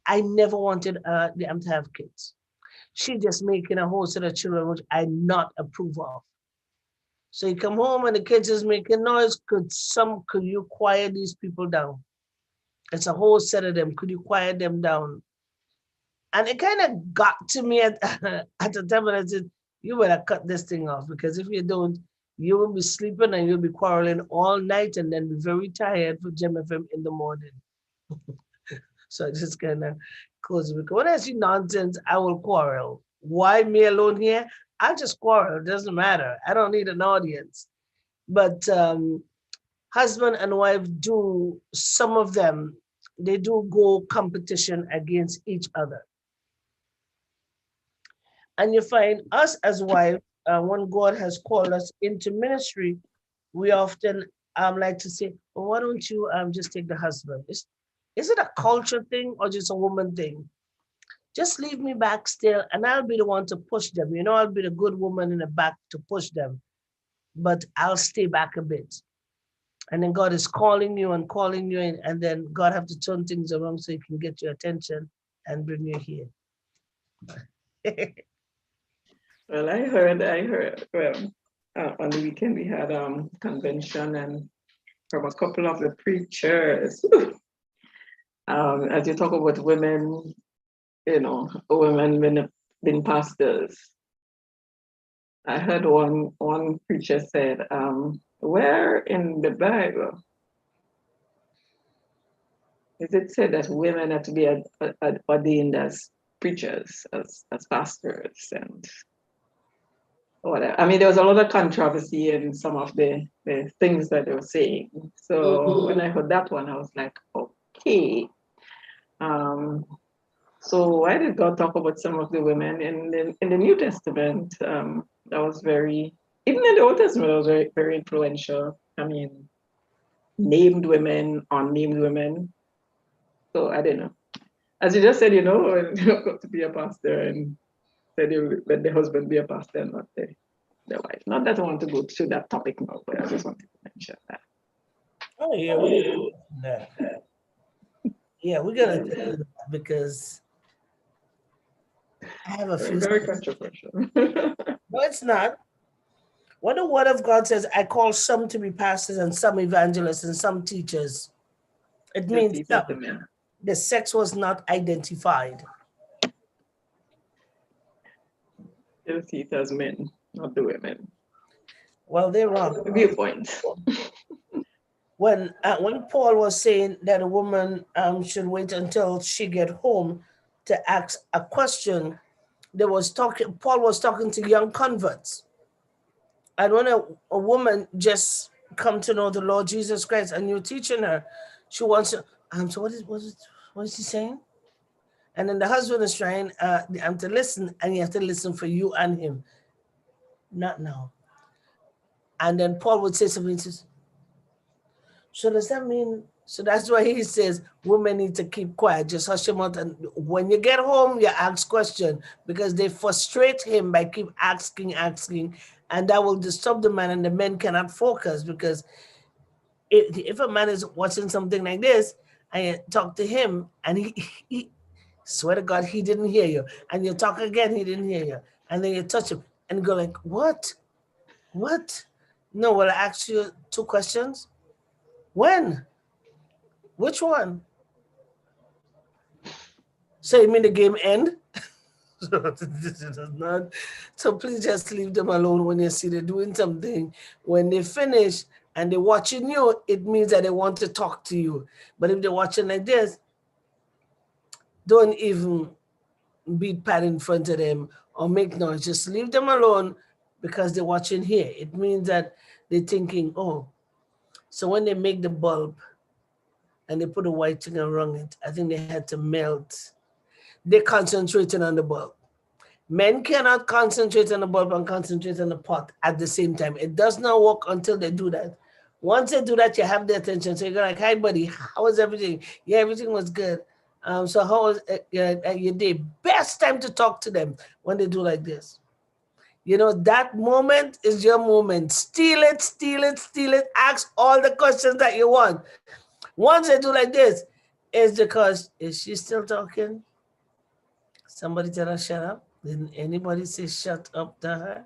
I never wanted them to have kids. She just making a whole set of children, which I not approve of. So you come home and the kids is making noise. Could you quiet these people down? It's a whole set of them. Could you quiet them down? And it kind of got to me at the time when I said, you better cut this thing off, because if you don't, you will be sleeping and you'll be quarreling all night and then be very tired for Gemfm in the morning. So I just kind of close it. Because when I see nonsense, I will quarrel. Why me alone here? I just quarrel. It doesn't matter. I don't need an audience. But husband and wife do, some of them, they do go competition against each other. And you find us as wives, when God has called us into ministry, we often like to say, well, why don't you just take the husband? Is it a culture thing or just a woman thing? Just leave me back still, and I'll be the one to push them. You know, I'll be the good woman in the back to push them, but I'll stay back a bit. And then God is calling you, and then God have to turn things around so he can get your attention and bring you here. Well, I heard, well, on the weekend we had convention, and from a couple of the preachers, as you talk about women, women been pastors. I heard one preacher said, where in the Bible is it said that women are to be ordained as preachers, as pastors, and whatever? I mean, there was a lot of controversy in some of the things that they were saying. So when I heard that one, I was like, okay. So why did God talk about some of the women in the New Testament? That was very, even in the Old Testament, it was very, very influential. I mean, named women, unnamed women. So I don't know. As you just said, when you got to be a pastor, and said you let the husband be a pastor and not the wife. Not that I want to go to that topic now, but I just wanted to mention that. Oh yeah, we need to do that. Yeah, we're gonna do that because I have a Very, few. very controversial. No, it's not. When the word of God says, I call some to be pastors and some evangelists and some teachers, it Just means eat as the some. men. The sex was not identified. Just eat as men, not the women. Well, they're wrong. Viewpoint. When Paul was saying that a woman should wait until she get home to ask a question, Paul was talking to young converts. And when a woman just come to know the Lord Jesus Christ and you're teaching her, she wants to, so what is he saying? And then the husband is trying to listen, and you have to listen for you and him. Not now. And then Paul would say something, he says, so does that mean, so that's why he says women need to keep quiet, just hush him out. And when you get home, you ask question, because they frustrate him by keep asking, and that will disturb the man, and the men cannot focus, because if a man is watching something like this and you talk to him and he swear to God, he didn't hear you, and you talk again, he didn't hear you, and then you touch him and go like, what? No, well, I asked you two questions. When? Which one? So you mean the game end? So please just leave them alone when you see they're doing something. When they finish and they're watching you, it means that they want to talk to you. But if they're watching like this, don't even beat pad in front of them or make noise. Just leave them alone, because they're watching here. It means that they're thinking, oh, so when they make the bulb and they put a white thing around it, I think they had to melt. They're concentrating on the bulb. Men cannot concentrate on the bulb and concentrate on the pot at the same time. It does not work until they do that. Once they do that, you have their attention. So you're like, hi, buddy, how was everything? Yeah, everything was good. So how was your day? Best time to talk to them when they do like this. That moment is your moment. Steal it, steal it, steal it. Ask all the questions that you want. Once they do like this, it's because, is she still talking? Somebody tell her shut up. Didn't anybody say shut up to her?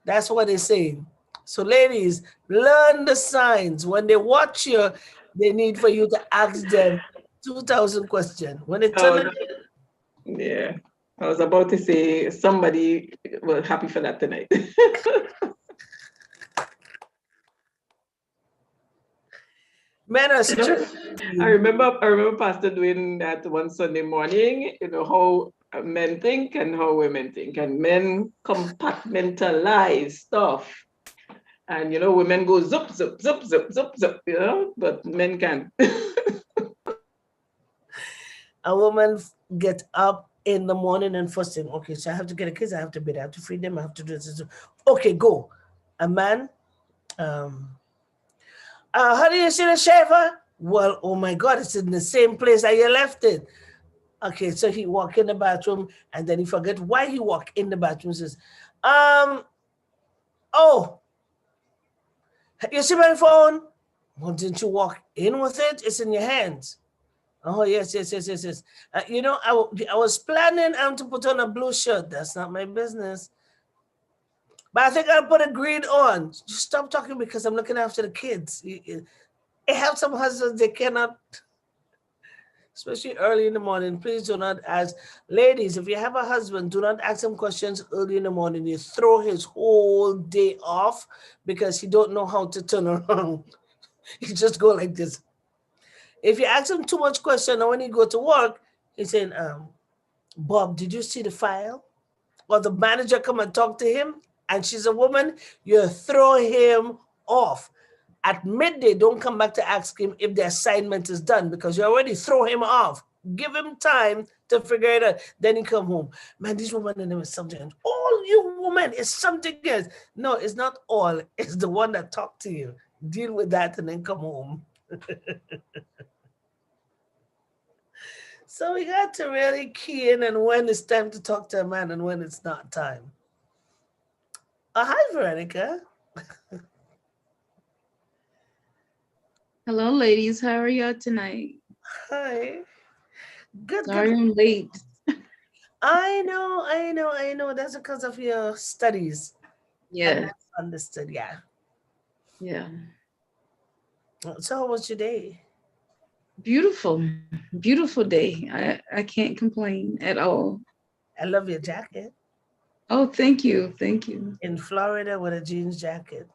That's what they're saying. So ladies, learn the signs. When they watch you, they need for you to ask them 2,000 questions. When they turn it, Yeah. I was about to say somebody was happy for that tonight. men are strict. I remember Pastor doing that one Sunday morning, how men think and how women think. And men compartmentalize stuff. And women go zup, zup, zup, zup, zup, zup, but men can't. A woman get up in the morning and first thing, okay, so I have to get the kids, I have to bed, I have to feed them, I have to do this. Okay, go. A man, how do you see the shaver? Well, oh my God, it's in the same place that you left it. Okay, so he walk in the bathroom and then he forget why he walk in the bathroom. Says, oh, you see my phone? Well, didn't you walk in with it? It's in your hands. Oh, yes, yes, yes, yes, yes. I was planning to put on a blue shirt. That's not my business. But I think I'll put a green on. Just stop talking because I'm looking after the kids. It helps some husbands, they cannot, especially early in the morning. Please do not ask. Ladies, if you have a husband, do not ask him questions early in the morning. You throw his whole day off because he don't know how to turn around. You just go like this. If you ask him too much question, and when he go to work, he's saying, Bob, did you see the file? Or the manager come and talk to him, and she's a woman, you throw him off. At midday, don't come back to ask him if the assignment is done because you already throw him off. Give him time to figure it out. Then he come home. Man, this woman and them is something else. All you women is something else. No, it's not all. It's the one that talked to you. Deal with that and then come home. So we got to really key in and when it's time to talk to a man and when it's not time. Hi, Veronica. Hello, ladies. How are y'all tonight? Hi. Good, Sorry good. I'm late. I know. That's because of your studies. And Yeah, that's understood, yeah. yeah. So how was your day? Beautiful, beautiful day. I can't complain at all. I love your jacket. Oh, thank you. Thank you. In Florida with a jeans jacket.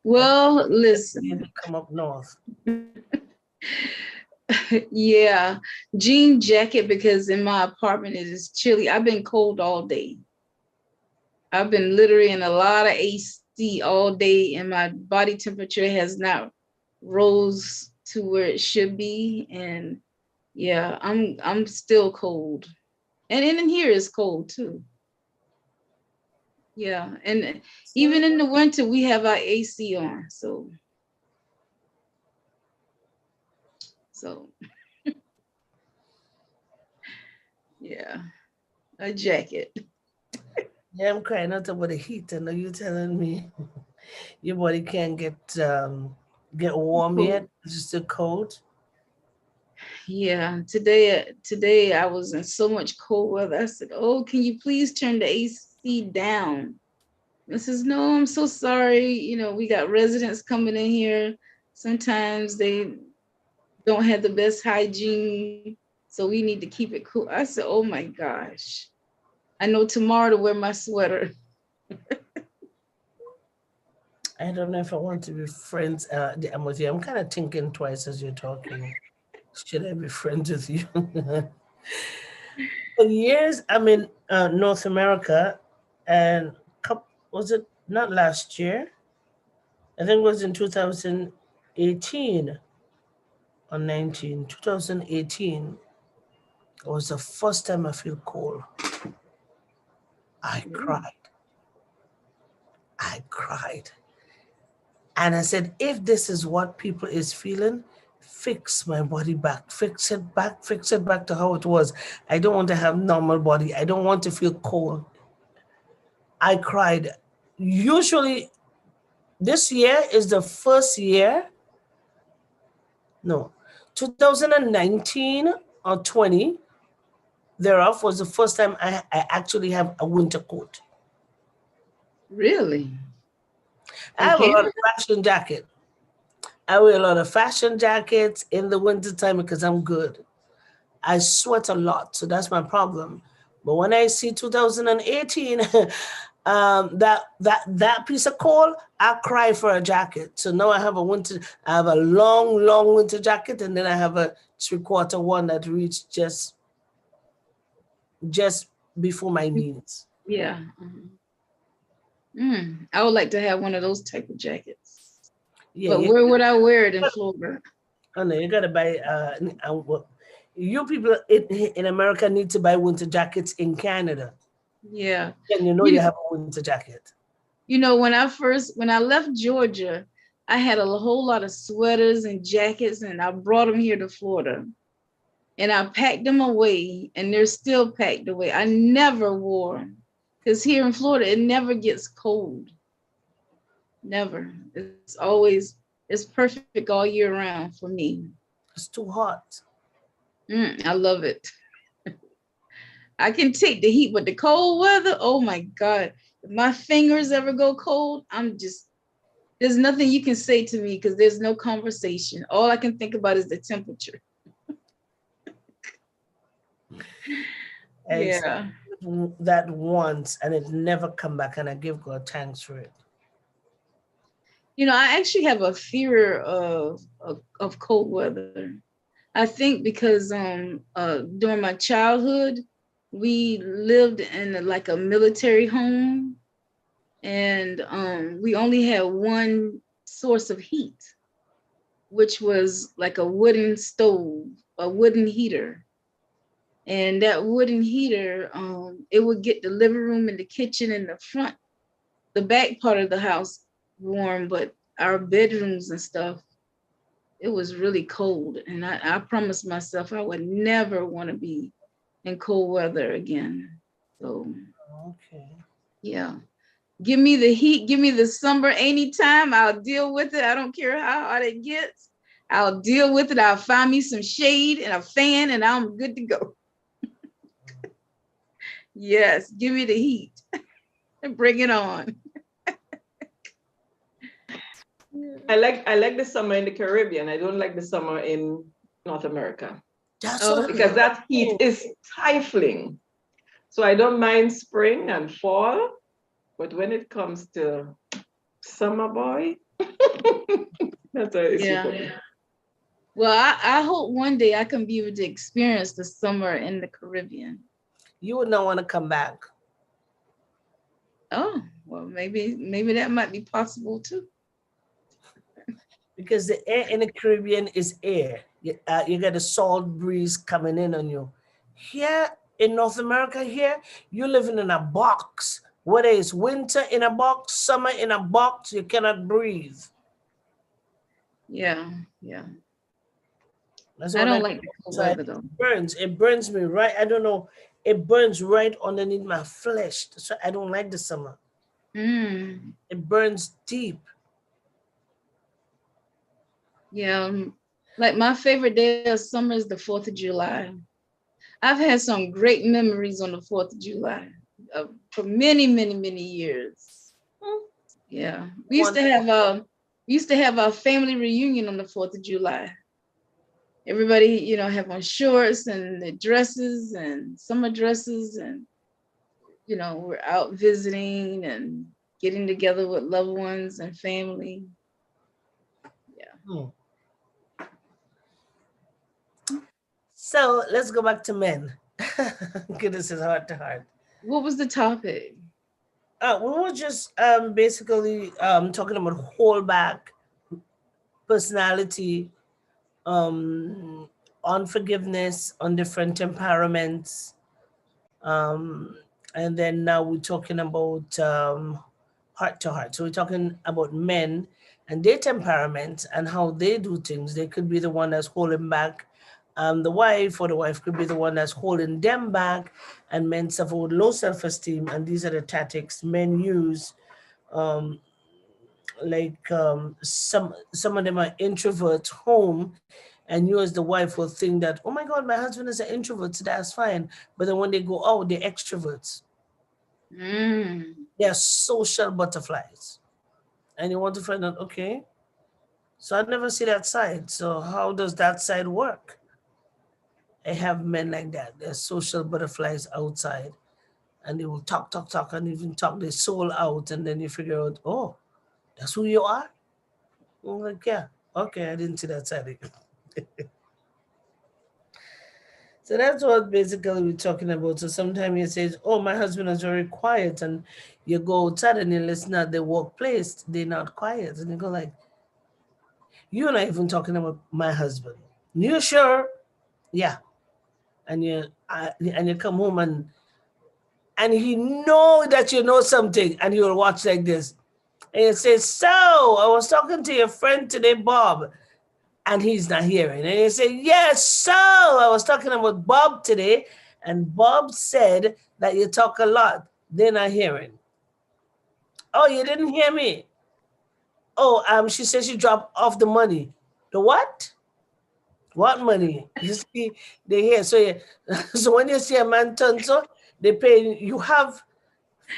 Well, You listen. come up north. Yeah, jean jacket because in my apartment it is chilly. I've been cold all day. I've been literally in a lot of AC all day, and my body temperature has not rose to where it should be. And yeah, I'm still cold. And in here is cold too. Yeah. And even in the winter we have our AC on. So yeah, a jacket. Yeah, I'm crying out about the heat. I know you're telling me your body can't get warm Cold. yet. It's just still cold. Yeah. Today I was in so much cold weather. I said, "Oh, can you please turn the AC down?" I says, "No, I'm so sorry. We got residents coming in here. Sometimes they don't have the best hygiene, so we need to keep it cool." I said, "Oh my gosh. I know tomorrow to wear my sweater." I don't know if I want to be friends. I'm with you. I'm kind of thinking twice as you're talking. Should I be friends with you? For years, I'm in North America, and was it not last year? I think it was in 2018 or 19. 2018 was the first time I feel cold. I cried. I cried. And I said, if this is what people is feeling, fix my body back, fix it back to how it was. I don't want to have normal body. I don't want to feel cold. I cried. Usually this year is the first year, no, 2019 or 20, thereof was the first time I actually have a winter coat. Really? I In have a lot of Canada? fashion jacket. I wear a lot of fashion jackets in the winter time because I'm good. I sweat a lot, so that's my problem. But when I see 2018, that piece of coal, I cry for a jacket. So now I have a long winter jacket, and then I have a 3/4 one that reach just before my needs. Yeah. I would like to have one of those type of jackets. Yeah, But where would I wear it in Florida? oh no, you gotta buy. You people in America need to buy winter jackets in Canada. Yeah. Then you know you You, have a winter jacket. when I left Georgia, I had a whole lot of sweaters and jackets, and I brought them here to Florida. And I packed them away, and they're still packed away. I never wore them because here in Florida, it never gets cold. Never. It's perfect all year round for me. It's too hot. I love it. I can take the heat, but the cold weather, oh my God. If my fingers ever go cold, there's nothing you can say to me because there's no conversation. All I can think about is the temperature. Yeah. That once and it never come back, and I give God thanks for it. I actually have a fear of cold weather. I think because during my childhood, we lived in like a military home, and we only had one source of heat, which was like a wooden stove, a wooden heater. And that wooden heater, it would get the living room and the kitchen and the back part of the house warm, but our bedrooms and stuff, it was really cold. And I promised myself I would never want to be in cold weather again. So, Okay. yeah. Give me the heat, give me the summer anytime. I'll deal with it. I don't care how hot it gets. I'll deal with it. I'll find me some shade and a fan, and I'm good to go. Yes, give me the heat and bring it on. I like the summer in the Caribbean. I don't like the summer in North America. That's what because that heat is stifling. So I don't mind spring and fall, but when it comes to summer, boy, that's an issue for me. Well, I hope one day I can be able to experience the summer in the Caribbean. You would not want to come back. Oh, well, maybe that might be possible too. Because the air in the Caribbean is air. You get a salt breeze coming in on you. Here in North America, you're living in a box. Whether it's winter in a box, summer in a box, you cannot breathe. Yeah. That's I what don't like the cold weather though. It burns me right. I don't know. It burns right underneath my flesh. So I don't like the summer. It burns deep. Yeah. Like my favorite day of summer is the 4th of July. I've had some great memories on the 4th of July for many, many, many years. Yeah. We used to have a family reunion on the 4th of July. Everybody, have on shorts and the dresses and summer dresses, and we're out visiting and getting together with loved ones and family. Yeah. So let's go back to men. Goodness is heart to heart. What was the topic? We were just basically talking about hold back, personality, unforgiveness, on different temperaments. And then now we're talking about heart to heart. So we're talking about men and their temperament and how they do things. They could be the one that's holding back the wife, or the wife could be the one that's holding them back, and men suffer with low self-esteem. And these are the tactics men use. Some of them are introverts home, and you as the wife will think that, oh my God, my husband is an introvert, so that's fine. But then when they go out, they're extroverts. They're social butterflies. And you want to find out, okay, so I never see that side. So how does that side work? I have men like that. They're social butterflies outside, and they will talk, and even talk their soul out. And then you figure out, oh, that's who you are? I'm like, yeah, okay, I didn't see that side of you. So that's what basically we're talking about. So sometimes you say, oh, my husband is very quiet, and you go outside and you listen at the workplace, they're not quiet. And you go like, you're not even talking about my husband. You sure? Yeah. And you come home and he know that you know something, and he will watch like this. And you say, so I was talking to your friend today, Bob, and he's not hearing. And you say, yes, so I was talking about Bob today, and Bob said that you talk a lot. They're not hearing. Oh, you didn't hear me. Oh, she said she dropped off the money. The what? What money? You see, they hear. So, so when you see a man turn so, they pay. You have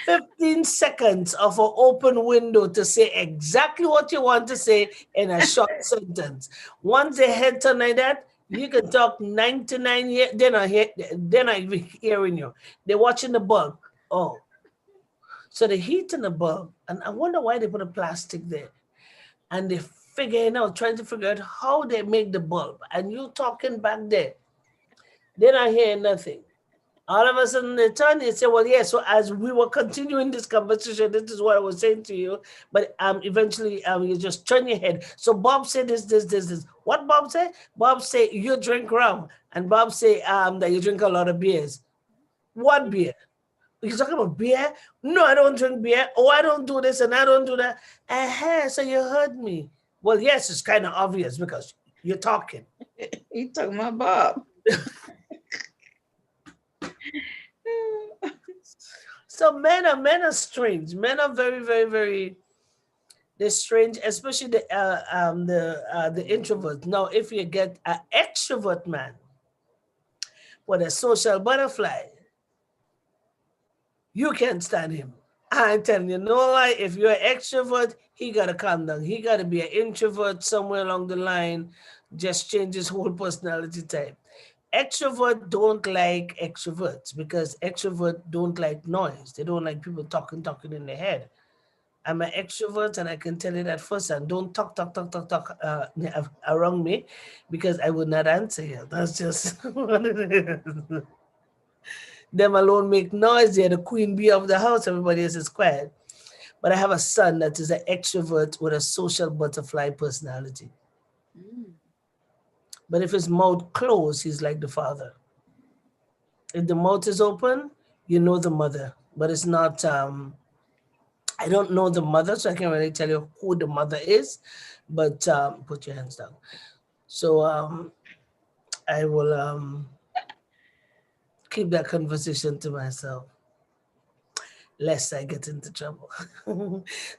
15 seconds of an open window to say exactly what you want to say in a short sentence. Once they head turn like that, you can talk 99 years. They're not even hearing you. They're watching the bulb. Oh, so they're heating the bulb. And I wonder why they put a plastic there. And they're figuring out, trying to figure out how they make the bulb. And you talking back there. They're not hearing nothing. All of a sudden they turn and say, well, yeah, so as we were continuing this conversation, this is what I was saying to you. But eventually you just turn your head. So Bob said this. What Bob say? Bob say you drink rum. And Bob say that you drink a lot of beers. What beer? You're talking about beer? No, I don't drink beer. Oh, I don't do this and I don't do that. So you heard me. Well, yes, it's kind of obvious because you're talking. You talking about Bob. So men are strange. Men are very, very, very. They're strange, especially the introvert. Now, if you get an extrovert man with a social butterfly, you can't stand him. I'm telling you, no lie. If you're an extrovert, he gotta calm down. He gotta be an introvert somewhere along the line. Just change his whole personality type. Extrovert don't like extroverts because extrovert don't like noise. They don't like people talking in their head. I'm an extrovert and I can tell you that first and don't talk around me because I would not answer you. That's just what it is. Them alone make noise. They're the queen bee of the house. Everybody else is quiet. But I have a son that is an extrovert with a social butterfly personality. Mm. But if his mouth closed, he's like the father. If the mouth is open, you know the mother. But it's not I don't know the mother, so I can't really tell you who the mother is. But put your hands down. So I will keep that conversation to myself, lest I get into trouble.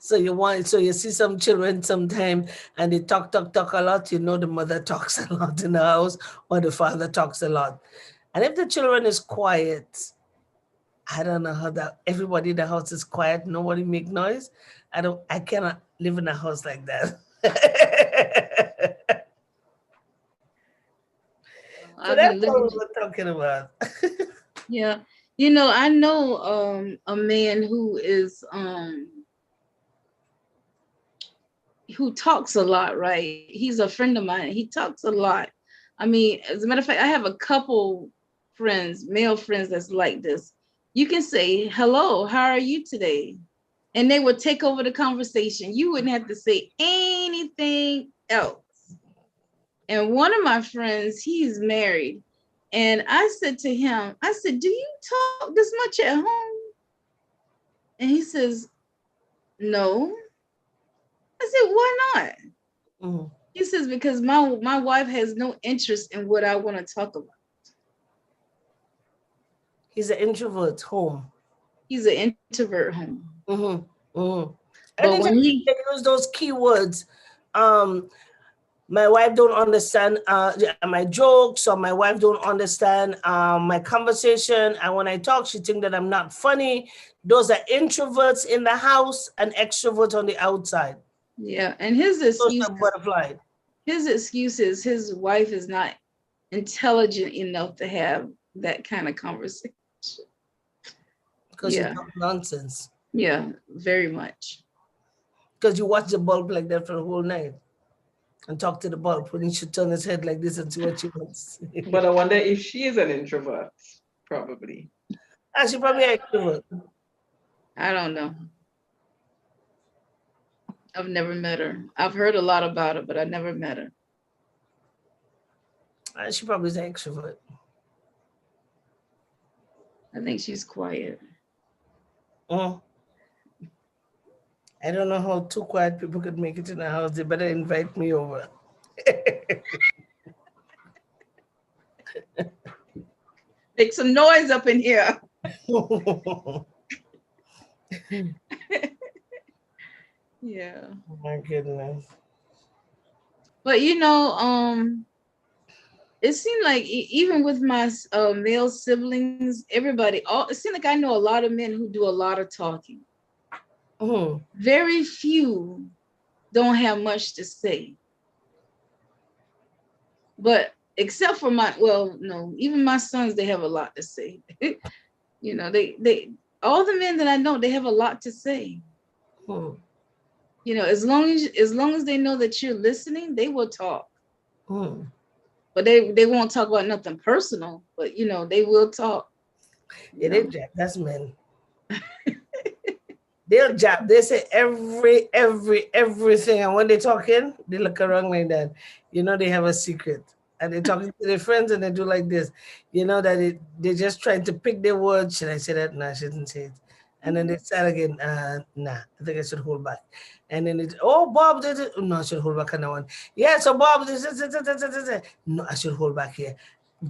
So you see some children sometime and they talk a lot. You know the mother talks a lot in the house, or the father talks a lot. And if the children is quiet, I don't know how that everybody in the house is quiet, nobody make noise. I cannot live in a house like that. So I've that's been what living. we were talking about. Yeah. You know, I know a man who talks a lot, right? He's a friend of mine. He talks a lot. I mean, as a matter of fact, I have a couple friends, male friends that's like this. You can say, hello, how are you today? And they would take over the conversation. You wouldn't have to say anything else. And one of my friends, he's married. And I said to him, I said, do you talk this much at home? And he says, no. I said, why not? Mhm. He says, because my wife has no interest in what I want to talk about. He's an introvert home. He's an introvert home. Mm-hmm. Mm-hmm. But Anytime when he, they use those keywords, my wife don't understand my jokes, or my wife don't understand my conversation, and when I talk she think that I'm not funny. Those are introverts in the house and extroverts on the outside. yeah, and Social butterfly. his excuse is his wife is not intelligent enough to have that kind of conversation. Because you Yeah, talk nonsense, yeah, very much. because you watch the bulb like that for the whole night. and talk to the bulb when he should turn his head like this and see what she wants. But I wonder if she is an introvert, probably. And she probably an extrovert. I don't know. I've never met her. I've heard a lot about her, but I never met her. And she probably is an extrovert. I think she's quiet. I don't know how two quiet people could make it in a house. They better invite me over. Make some noise up in here. Yeah. Oh my goodness. But it seemed like even with my male siblings, everybody, it seemed like I know a lot of men who do a lot of talking. Very few don't have much to say. But except for even my sons, they have a lot to say. They all the men that I know, they have a lot to say. As long as they know that you're listening, they will talk. But they won't talk about nothing personal, but they will talk. Yeah, they jab. That's men. They'll jab. They say everything. And when they're talking, they look around like that. They have a secret. And they're talking to their friends and they do like this. That they're just trying to pick their words. Should I say that? No, I shouldn't say it. And then they start again. Nah, I think I should hold back. And then Bob did it. No, I should hold back on that one. Yeah, so Bob, no, I should hold back here.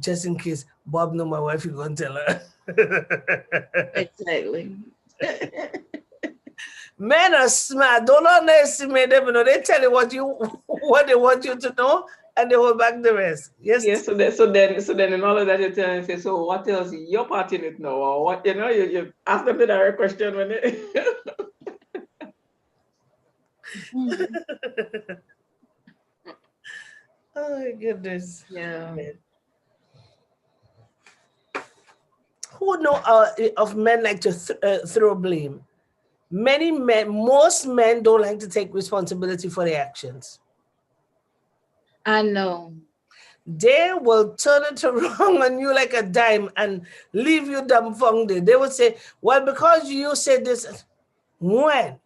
Just in case Bob know my wife, you're going to tell her. Exactly. Men are smart. Don't underestimate them. They tell you what they want you to know, and they hold back the rest. Yes. Yeah. So then in all of that, you tell and say, so what else your part in it now, or what? You ask them the direct question when they. Oh my goodness. Yeah. Who know of men like to throw blame? Most men don't like to take responsibility for their actions. I know. They will turn it around on you like a dime and leave you dumbfounded. They will say, well, because you said this. When?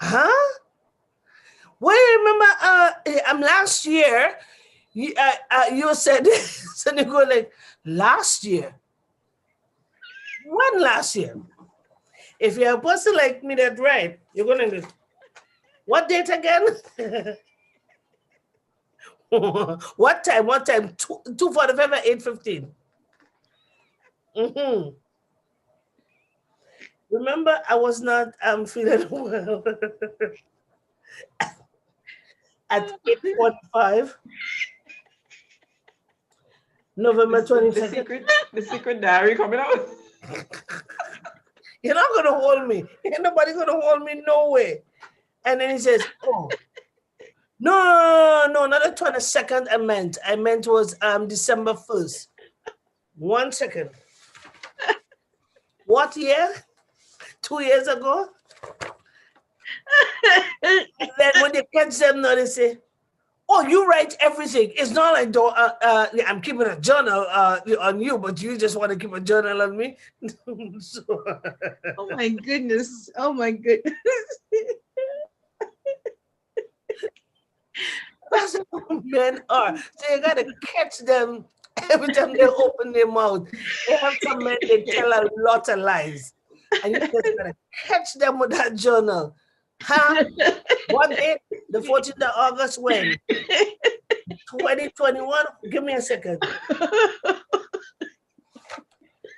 Huh? Well, remember last year, you said this. So they go like, last year? When last year? If you're a person like me that's right, you're going to, what date again? What time? 2:45 or 8:15? Remember, I was not feeling well. At 8:45, November 22nd. The secret diary coming out. You're not going to hold me. Ain't nobody going to hold me, no way. And then he says, oh, no, not the 22nd I meant was December 1st. 1 second. What year? 2 years ago? And then when they catch them now, they say, oh, you write everything. It's not like I'm keeping a journal on you, but you just want to keep a journal on me. So, oh my goodness. Oh my goodness. That's what men are. So you gotta catch them every time they open their mouth. They have some men, they tell a lot of lies. And you just gotta catch them with that journal. Huh? What date? The 14th of August when? 2021? Give me a second.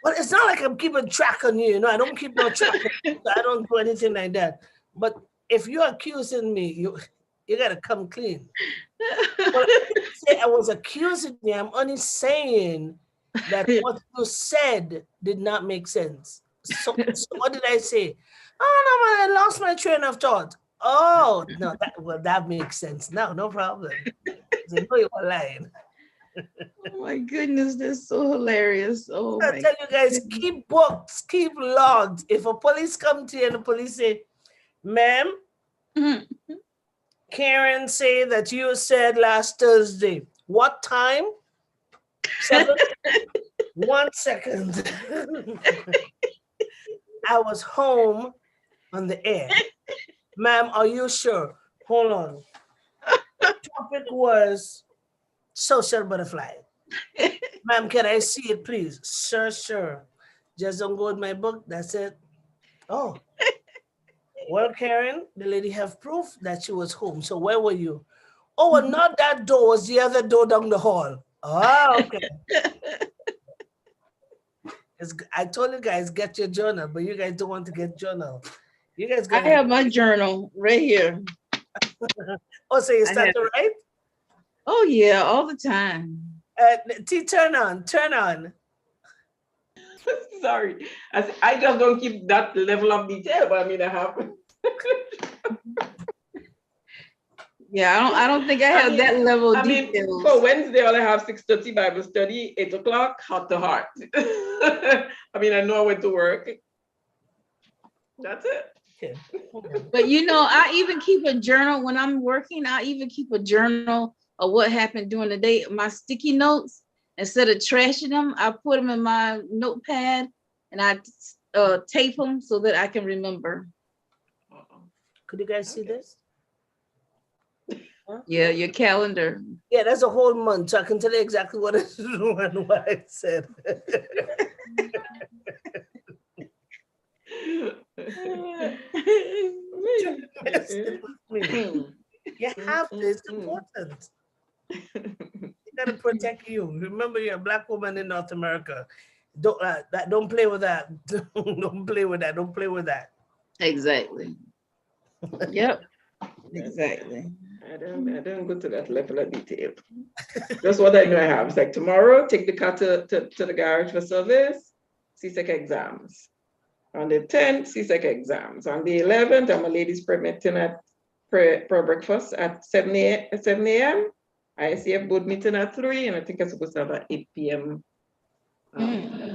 Well, it's not like I'm keeping track on you. I don't keep no track. I don't do anything like that. But if you're accusing me, you gotta come clean. Well, I didn't say I was accusing you. I'm only saying that what you said did not make sense. So what did I say? Oh no, man, I lost my train of thought. Oh no, that makes sense now. No problem. So you know you were lying. Oh my goodness, that's so hilarious. Oh, I tell you guys, keep books, keep logs. If a police come to you and the police say, ma'am, Karen say that you said last Thursday. What time? 7? 1 second. I was home on the air. Ma'am, are you sure? Hold on. Topic was social butterfly. Ma'am, can I see it, please? Sure, sure. Just don't go with my book. That's it. Oh, well, Karen, the lady have proof that she was home. So where were you? Oh, well, not that door. It was the other door down the hall. Ah, okay. I told you guys, get your journal, but you guys don't want to get journal. You guys I got have my journal right here. Oh, so you I start have to write? Oh yeah, all the time. T, turn on, turn on. Sorry, I just don't keep that level of detail, but I mean, I have. Yeah, I don't think I have that level of details. For Wednesday, I'll have 6:30 Bible study, 8 o'clock, heart to heart. I mean, I know I went to work. That's it. Okay. But you know, I even keep a journal when I'm working. I even keep a journal of what happened during the day. My sticky notes, instead of trashing them, I put them in my notepad and I tape them so that I can remember. Could you guys see this? Huh? Yeah, your calendar. Yeah, that's a whole month. So I can tell you exactly what it is and what I said. You have to, it's important. You gotta protect you. Remember, you're a Black woman in North America. Don't play with that. Don't play with that. Don't play with that. Exactly. Yep. Exactly. I don't go to that level of detail. That's what I know I have. It's like tomorrow, take the car to the garage for service, CSEC exams. On the 10th, CSEC exams. On the 11th, I'm a ladies' prayer meeting at prayer breakfast at 7 a.m. ICF board meeting at 3, and I think I'm supposed to have an 8 p.m.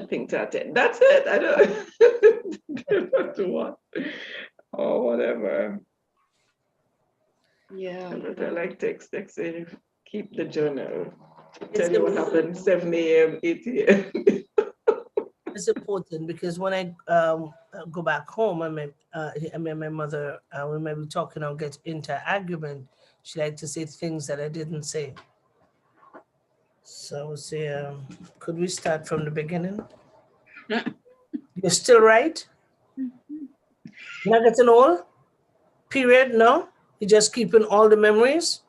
thing to attend. That's it. I don't do what or whatever. Yeah. I like text saying, keep the journal. Tell you what happened 7 a.m., 8 a.m. It's important because when I go back home, my mother, we might be talking or get into argument. She liked to say things that I didn't say. So I would say, could we start from the beginning? You're still right? You're not getting old? Period? No? You're just keeping all the memories?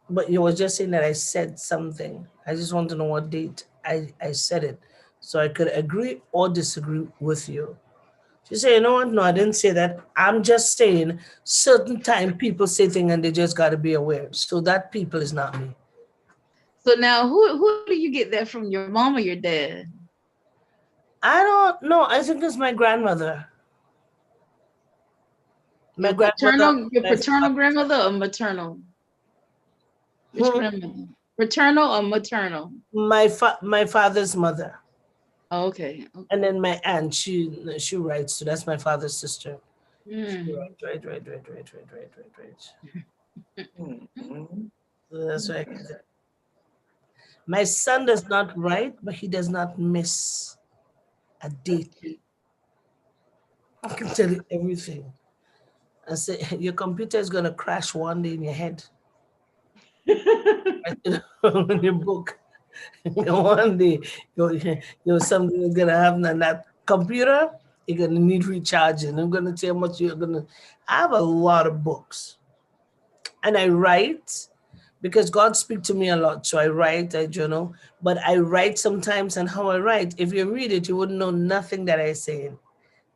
But you were just saying that I said something. I just want to know what date I said it so I could agree or disagree with you. She said, you know what? No, I didn't say that. I'm just saying certain time people say things and they just got to be aware. So that people is not me. So now who do you get that from, your mom or your dad? I don't know. I think it's my grandmother. Your paternal grandmother or maternal? Which grandmother? Paternal or maternal? My father's mother. Oh, okay. And then my aunt, she writes too. That's my father's sister. Mm. Right. So that's right. My son does not write, but he does not miss a date. I can tell you everything. I say your computer is gonna crash one day in your head. In your book. One day something is gonna happen on that computer, you're gonna need recharging. I'm gonna tell you how much you're gonna. I have a lot of books. And I write because God speaks to me a lot. So I write, I journal, but I write sometimes, and how I write, if you read it, you wouldn't know nothing that I say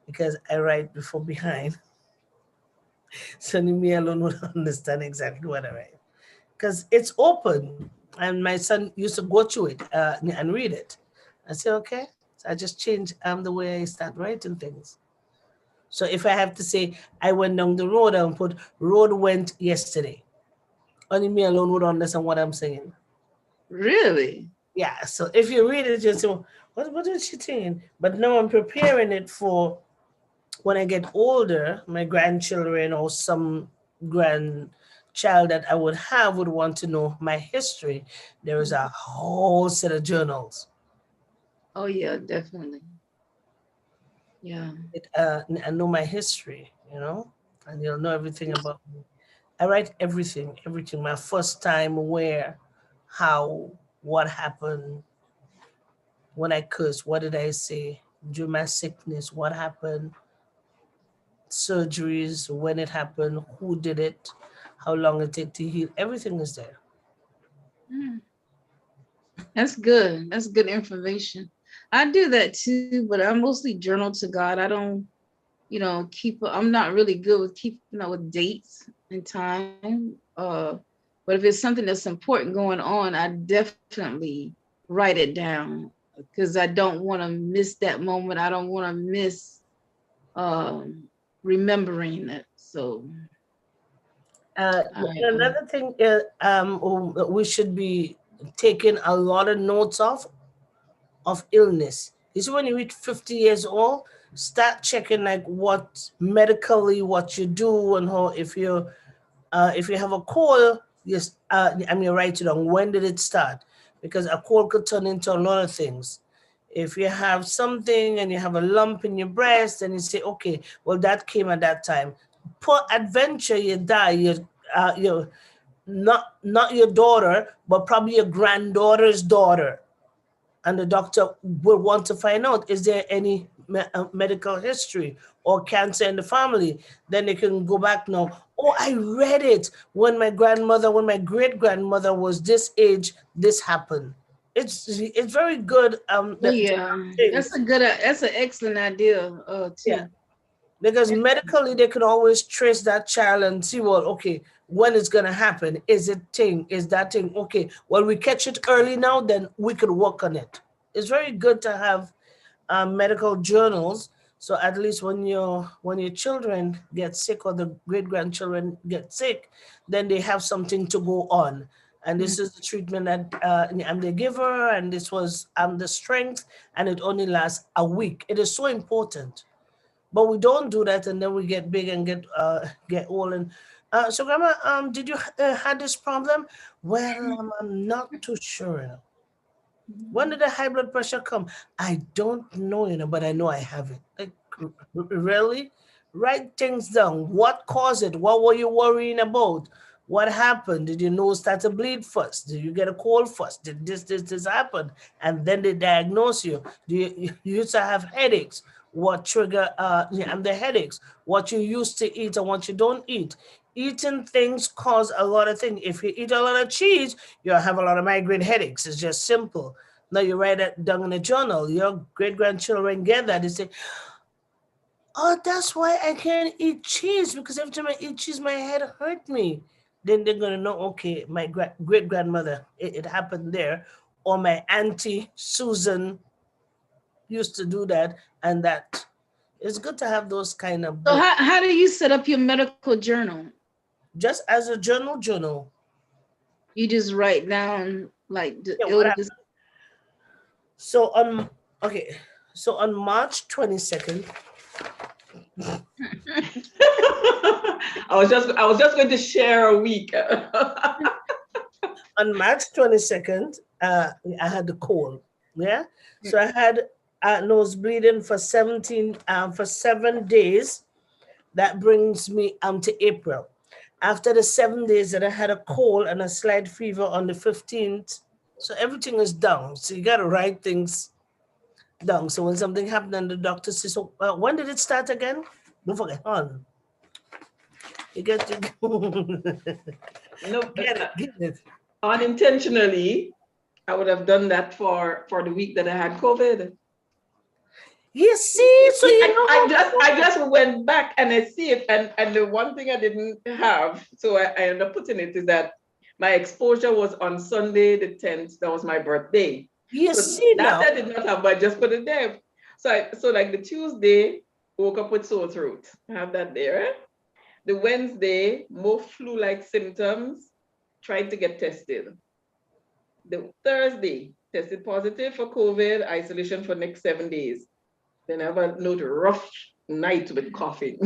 because I write before behind. So me alone would understand exactly what I write because it's open. And my son used to go through it and read it. I say, okay. So I just change the way I start writing things. So if I have to say, I went down the road and put road went yesterday, only me alone would understand what I'm saying. Really? Yeah. So if you read it, you say, what is she saying? But now I'm preparing it for when I get older, my grandchildren or some grandchild that I would have would want to know my history. There is a whole set of journals. Oh yeah, definitely. Yeah. I know my history, and you'll know everything about me. I write everything, everything. My first time, where, how, what happened, when I cursed, what did I say, during my sickness, what happened, surgeries, when it happened, who did it, how long it took to heal. Everything is there. Mm, that's good. That's good information. I do that too, but I mostly journal to God. I don't, I'm not really good with keeping up with dates and time. But if it's something that's important going on, I definitely write it down because I don't want to miss that moment. I don't want to miss um, remembering it. So I, Another thing we should be taking a lot of notes of illness. You see, when you reach 50 years old, start checking like what medically what you do and how if you have a cold, yes, you write it down. When did it start? Because a cold could turn into a lot of things. If you have something and you have a lump in your breast, and you say, okay, well that came at that time. Per adventure, you die. You're not your daughter, but probably your granddaughter's daughter, and the doctor will want to find out, is there any medical history or cancer in the family. Then they can go back now. Oh, I read it when my great grandmother was this age, this happened. It's very good. oh yeah, Things. that's an excellent idea Yeah, too. because medically they can always trace that child and see, well, okay, when it's gonna happen. Is that thing okay? Well, we catch it early now, then we could work on it. It's very good to have medical journals, so at least when your children get sick or the great grandchildren get sick, then they have something to go on. And this is the treatment that I'm the giver, and this was the strength, and it only lasts a week. It is so important, but we don't do that, and then we get big and get old. And so, Grandma, did you had this problem? Well, I'm not too sure. When did the high blood pressure come? I don't know, but I know I have it. Like, really? Write things down. What caused it? What were you worrying about? What happened? Did your nose start to bleed first? Did you get a cold first? Did this happen? And then they diagnose you. You used to have headaches? What trigger and the headaches? What you used to eat and what you don't eat? Eating things cause a lot of things. If you eat a lot of cheese, you'll have a lot of migraine headaches. It's just simple. Now you write it down in a journal. Your great grandchildren get that. They say, "Oh, that's why I can't eat cheese, because every time I eat cheese, my head hurt me." Then they're gonna know, okay, my great grandmother, it happened there, or my auntie Susan used to do that, and that. It's good to have those kind of So books, how do you set up your medical journal? just as a journal. You just write down like the Yeah, what illness. happened? So on okay, so on March 22nd, I was just going to share a week. on March 22nd, I had the cold. Yeah. So I had nose bleeding for 7 days. That brings me to April. After the 7 days that I had a cold and a slight fever on the 15th. So everything is down. So you got to write things down. So when something happened and the doctor says, so when did it start again? Don't forget, on. You get to No, get it. unintentionally, I would have done that for the week that I had COVID. You see, so you know. I just went back and I see it, and the one thing I didn't have, so I ended up putting it, is that my exposure was on Sunday the 10th. That was my birthday. You So see that now. I did not have, but I just put it there. So like the Tuesday, woke up with sore throat. I have that there. The Wednesday, more flu-like symptoms. Tried to get tested. The Thursday, tested positive for COVID, isolation for next 7 days. Then I have a note, rough night with coughing.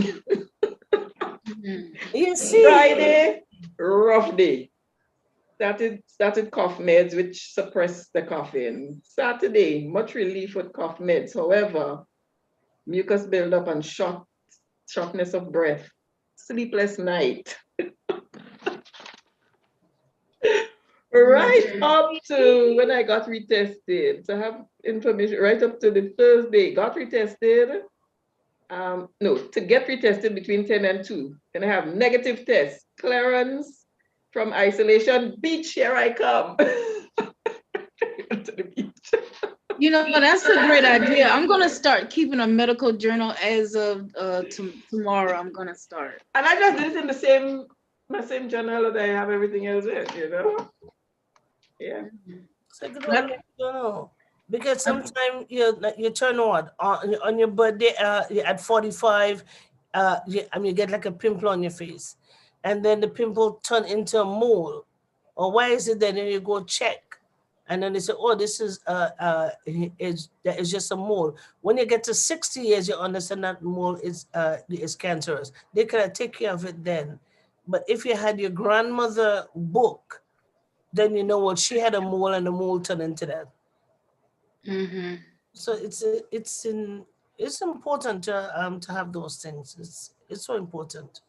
You see, Friday, rough day. Started cough meds, which suppress the coughing. Saturday, much relief with cough meds. However, mucus buildup and shortness of breath. Sleepless night. Right up to when I got retested. So I have information right up to the Thursday. Got retested. No, to get retested between 10 and 2. And I have negative test. Clearance from isolation. Beach, here I come. To the beach. You know, that's a great idea. I'm gonna start keeping a medical journal as of tomorrow. I'm gonna start. And I just did it in my same journal that I have everything else in, you know? Yeah. it's a good one, because sometimes you turn on your birthday at 45, you get like a pimple on your face, and then the pimple turn into a mole. Or why is it that then you go check? And then they say, oh, this is just a mole. When you get to 60 years, you understand that mole is cancerous. They can take care of it then. But if you had your grandmother book, then you know what, she had a mole and the mole turned into that. So it's important to have those things. It's so important.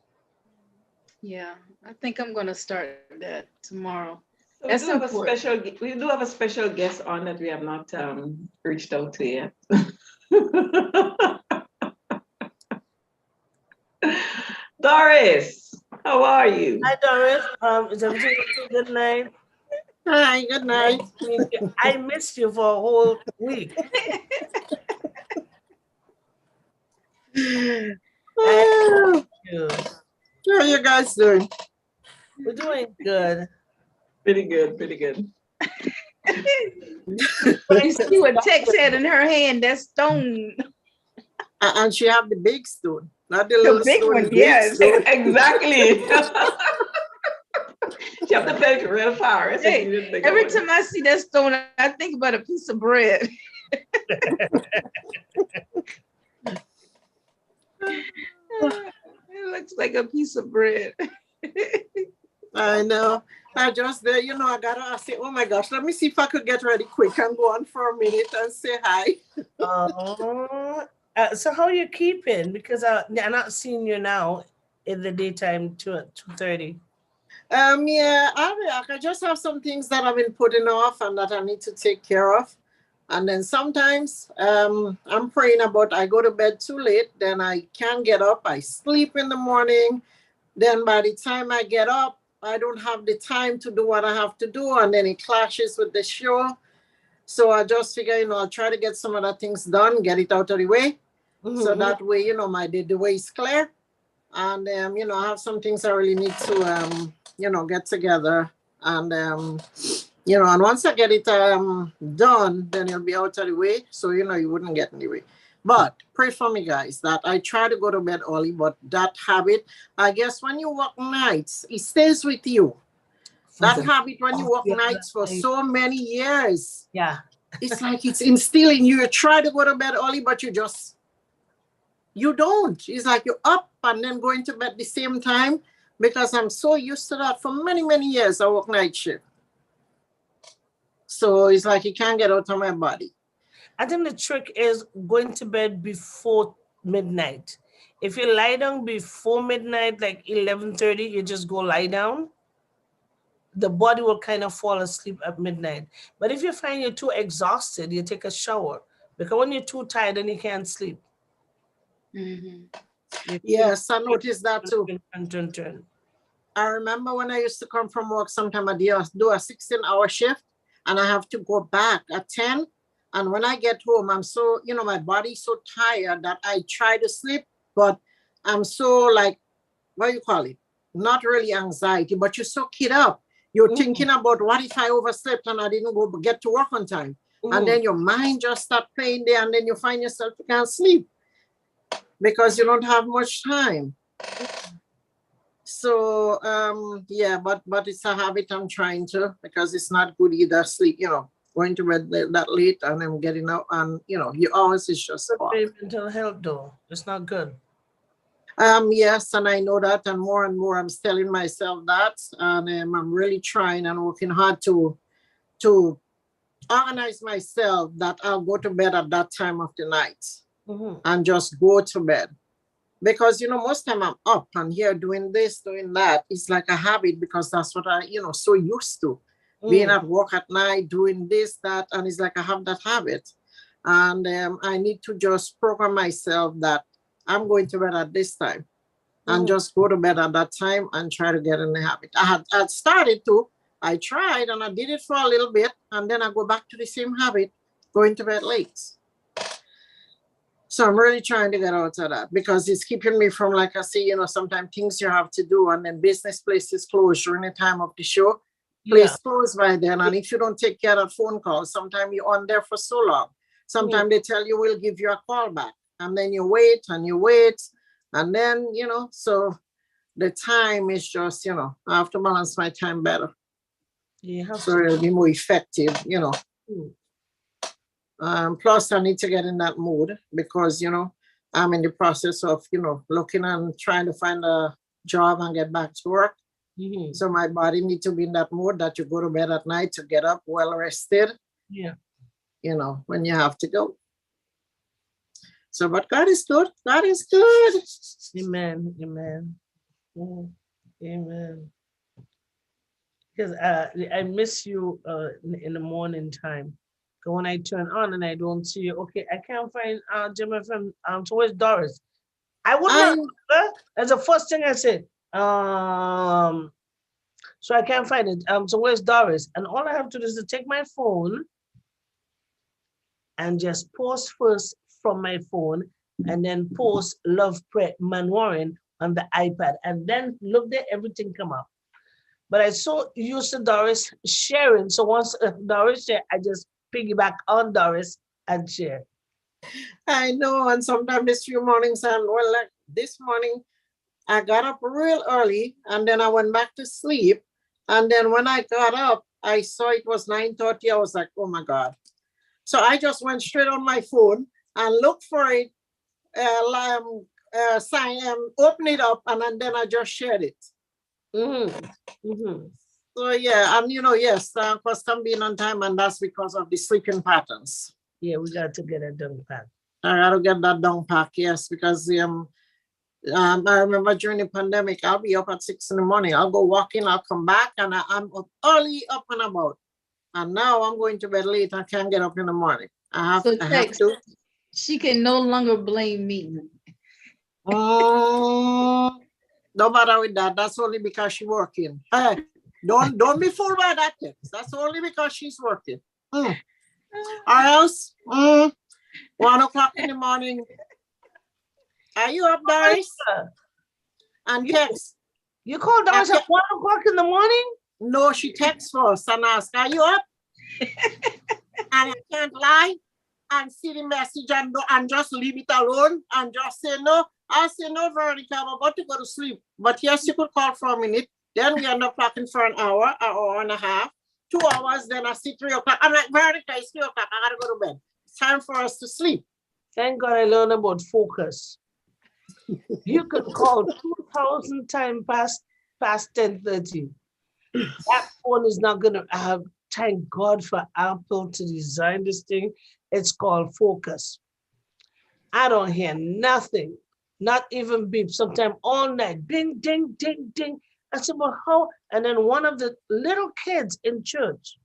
Yeah, I think I'm gonna start that tomorrow. So That's important. we do have a special guest on that we have not reached out to yet. Doris, how are you? Hi, Doris. Is everything okay? Good night. Hi, good night. I missed you for a whole week. Oh, You. how are you guys doing? We're doing good. Pretty good, pretty good. You see what Tex had in her hand? That stone. And she have the big stone, not the The little big stone. one, the big yes, stone. exactly. You have to take it real far. Hey, every time I see that stone, I think about a piece of bread. It looks like a piece of bread. I know. I just there, I say, oh my gosh, let me see if I could get ready quick and go on for a minute and say hi. So how are you keeping? Because I'm not seeing you now in the daytime 2:30. Yeah, I just have some things that I've been putting off and that I need to take care of. And then sometimes I'm praying about I go to bed too late, then I can't get up. I sleep in the morning. Then by the time I get up, I don't have the time to do what I have to do. And then it clashes with the show. So I just figure, I'll try to get some other things done, get it out of the way. So that way, my the way is clear. And, I have some things I really need to, get together. And, and once I get it done, then it'll be out of the way. So, you wouldn't get in the way. But pray for me, guys, that I try to go to bed early, but that habit, I guess when you work nights, it stays with you. That habit when you work nights for so many years. Yeah. It's like it's instilling you. You try to go to bed early, but you don't. It's like you're up and then going to bed the same time because I'm so used to that for many, many years. I work night shift. So it's like you can't get out of my body. I think the trick is going to bed before midnight. If you lie down before midnight, like 11:30, you just go lie down. The body will kind of fall asleep at midnight. But if you find you're too exhausted, you take a shower. Because when you're too tired, then you can't sleep. Yes, I noticed that too. Turn. I remember when I used to come from work, sometime I do a 16-hour shift and I have to go back at 10. And when I get home, I'm so, my body's so tired that I try to sleep, but I'm so like, what do you call it? Not really anxiety, but you're so keyed up. You're thinking about what if I overslept and I didn't get to work on time. And then your mind just start playing there and then you find yourself you can't sleep because you don't have much time. So, yeah, but it's a habit I'm trying to, because it's not good either sleep, going to bed that late and I'm getting up, and you know, your hours is just off. Mental health though, it's not good. Yes, and I know that, and more I'm telling myself that, and I'm really trying and working hard to organize myself that I'll go to bed at that time of the night and just go to bed. Because, you know, most time I'm up and here doing this, doing that. It's like a habit because that's what I, you know, so used to being at work at night, doing this, that, and it's like I have that habit. And I need to just program myself that I'm going to bed at this time and just go to bed at that time and try to get in the habit. I started to, I tried and I did it for a little bit, and then I go back to the same habit, going to bed late. So I'm really trying to get out of that because it's keeping me from, like I say, you know, sometimes things you have to do and then business places close during the time of the show. Place closed by then. And if you don't take care of phone calls, sometimes you're on there for so long. Sometimes they tell you we'll give you a call back. And then you wait and you wait. And then, you know, so the time is just, you know, I have to balance my time better. So it'll be more effective, you know. Plus, I need to get in that mood because, you know, I'm in the process of, you know, looking and trying to find a job and get back to work. So my body needs to be in that mood that you go to bed at night to get up well rested. You know, when you have to go. So, but God is good. God is good. Amen. Amen. Amen. Because I miss you in the morning time. So when I turn on and I don't see you, okay, I can't find Gemfm. So where's Doris? I would not remember. That's the first thing I said. So I can't find it. So where's Doris? And all I have to do is to take my phone and just post first from my phone and then post Love Prayer Man Warren on the iPad. And then look there, everything come up. But I so used to Doris sharing. So once Doris shared, I just piggyback on Doris and share. I know, and sometimes these few mornings, and well, like this morning, I got up real early, and then I went back to sleep. And then when I got up, I saw it was 9:30. I was like, oh my God. So I just went straight on my phone and looked for it, open it up, and then I just shared it. So yeah, and you know, yes, because I'm being on time, and that's because of the sleeping patterns. Yeah, we got to get it done, Pat. I got to get that down pack, yes, because I remember during the pandemic, I'll be up at 6 in the morning. I'll go walking, I'll come back, and I'm up early, up and about. And now I'm going to bed late. I can't get up in the morning. I have to. She can no longer blame me. No matter with that. That's only because she's working. Hey, don't be fooled by that text. That's only because she's working. Or else, 1 o'clock in the morning. Are you up, Doris? And text. You called Doris at 1 o'clock in the morning? No, she texts first and asks, are you up? And I can't lie and see the message and just leave it alone and just say no. I say no, Veronica, I'm about to go to sleep. But yes, you could call for a minute. Then we end up talking for an hour and a half, 2 hours. Then I see 3 o'clock. I'm like, Veronica, it's 3 o'clock. I gotta go to bed. It's time for us to sleep. Thank God I learned about focus. You could call 2,000 times past 10:30. That phone is not gonna have. Thank God for Apple to design this thing. It's called focus. I don't hear nothing, not even beep. Sometimes all night, ding, ding, ding, ding. I said, well, how? And then one of the little kids in church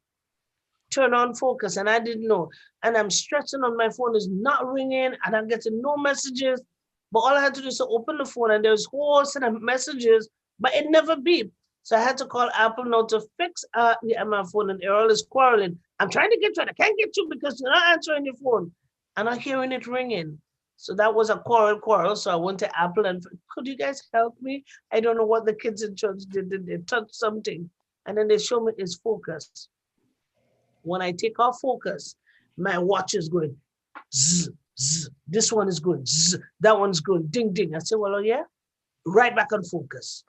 turned on focus, and I didn't know. And I'm stressing on my phone is not ringing, and I'm getting no messages. But all I had to do is to open the phone, and there's a whole set of messages, but it never beeped. So I had to call Apple now to fix my phone, and Errol is quarreling. I'm trying to get you, and I can't get you because you're not answering your phone. I'm not hearing it ringing. So that was a quarrel. So I went to Apple and could you guys help me? I don't know what the kids in church did. They touched something, and then they show me it's focus. When I take off focus, my watch is going zzz, zzz. This one is going zzz. That one's going ding, ding. I said, well, oh yeah, right back on focus.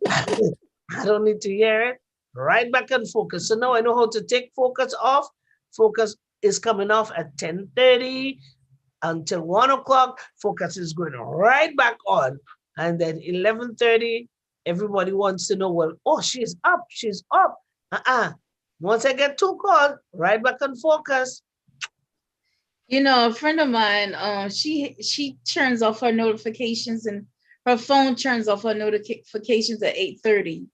I don't need to hear it. right back on focus. So now I know how to take focus off. Focus is coming off at 10:30 until 1 o'clock. Focus is going right back on. And then 11:30, everybody wants to know, well, oh, she's up, she's up. Once I get 2 calls, right back on focus. You know, a friend of mine, she turns off her notifications and her phone turns off her notifications at 8:30.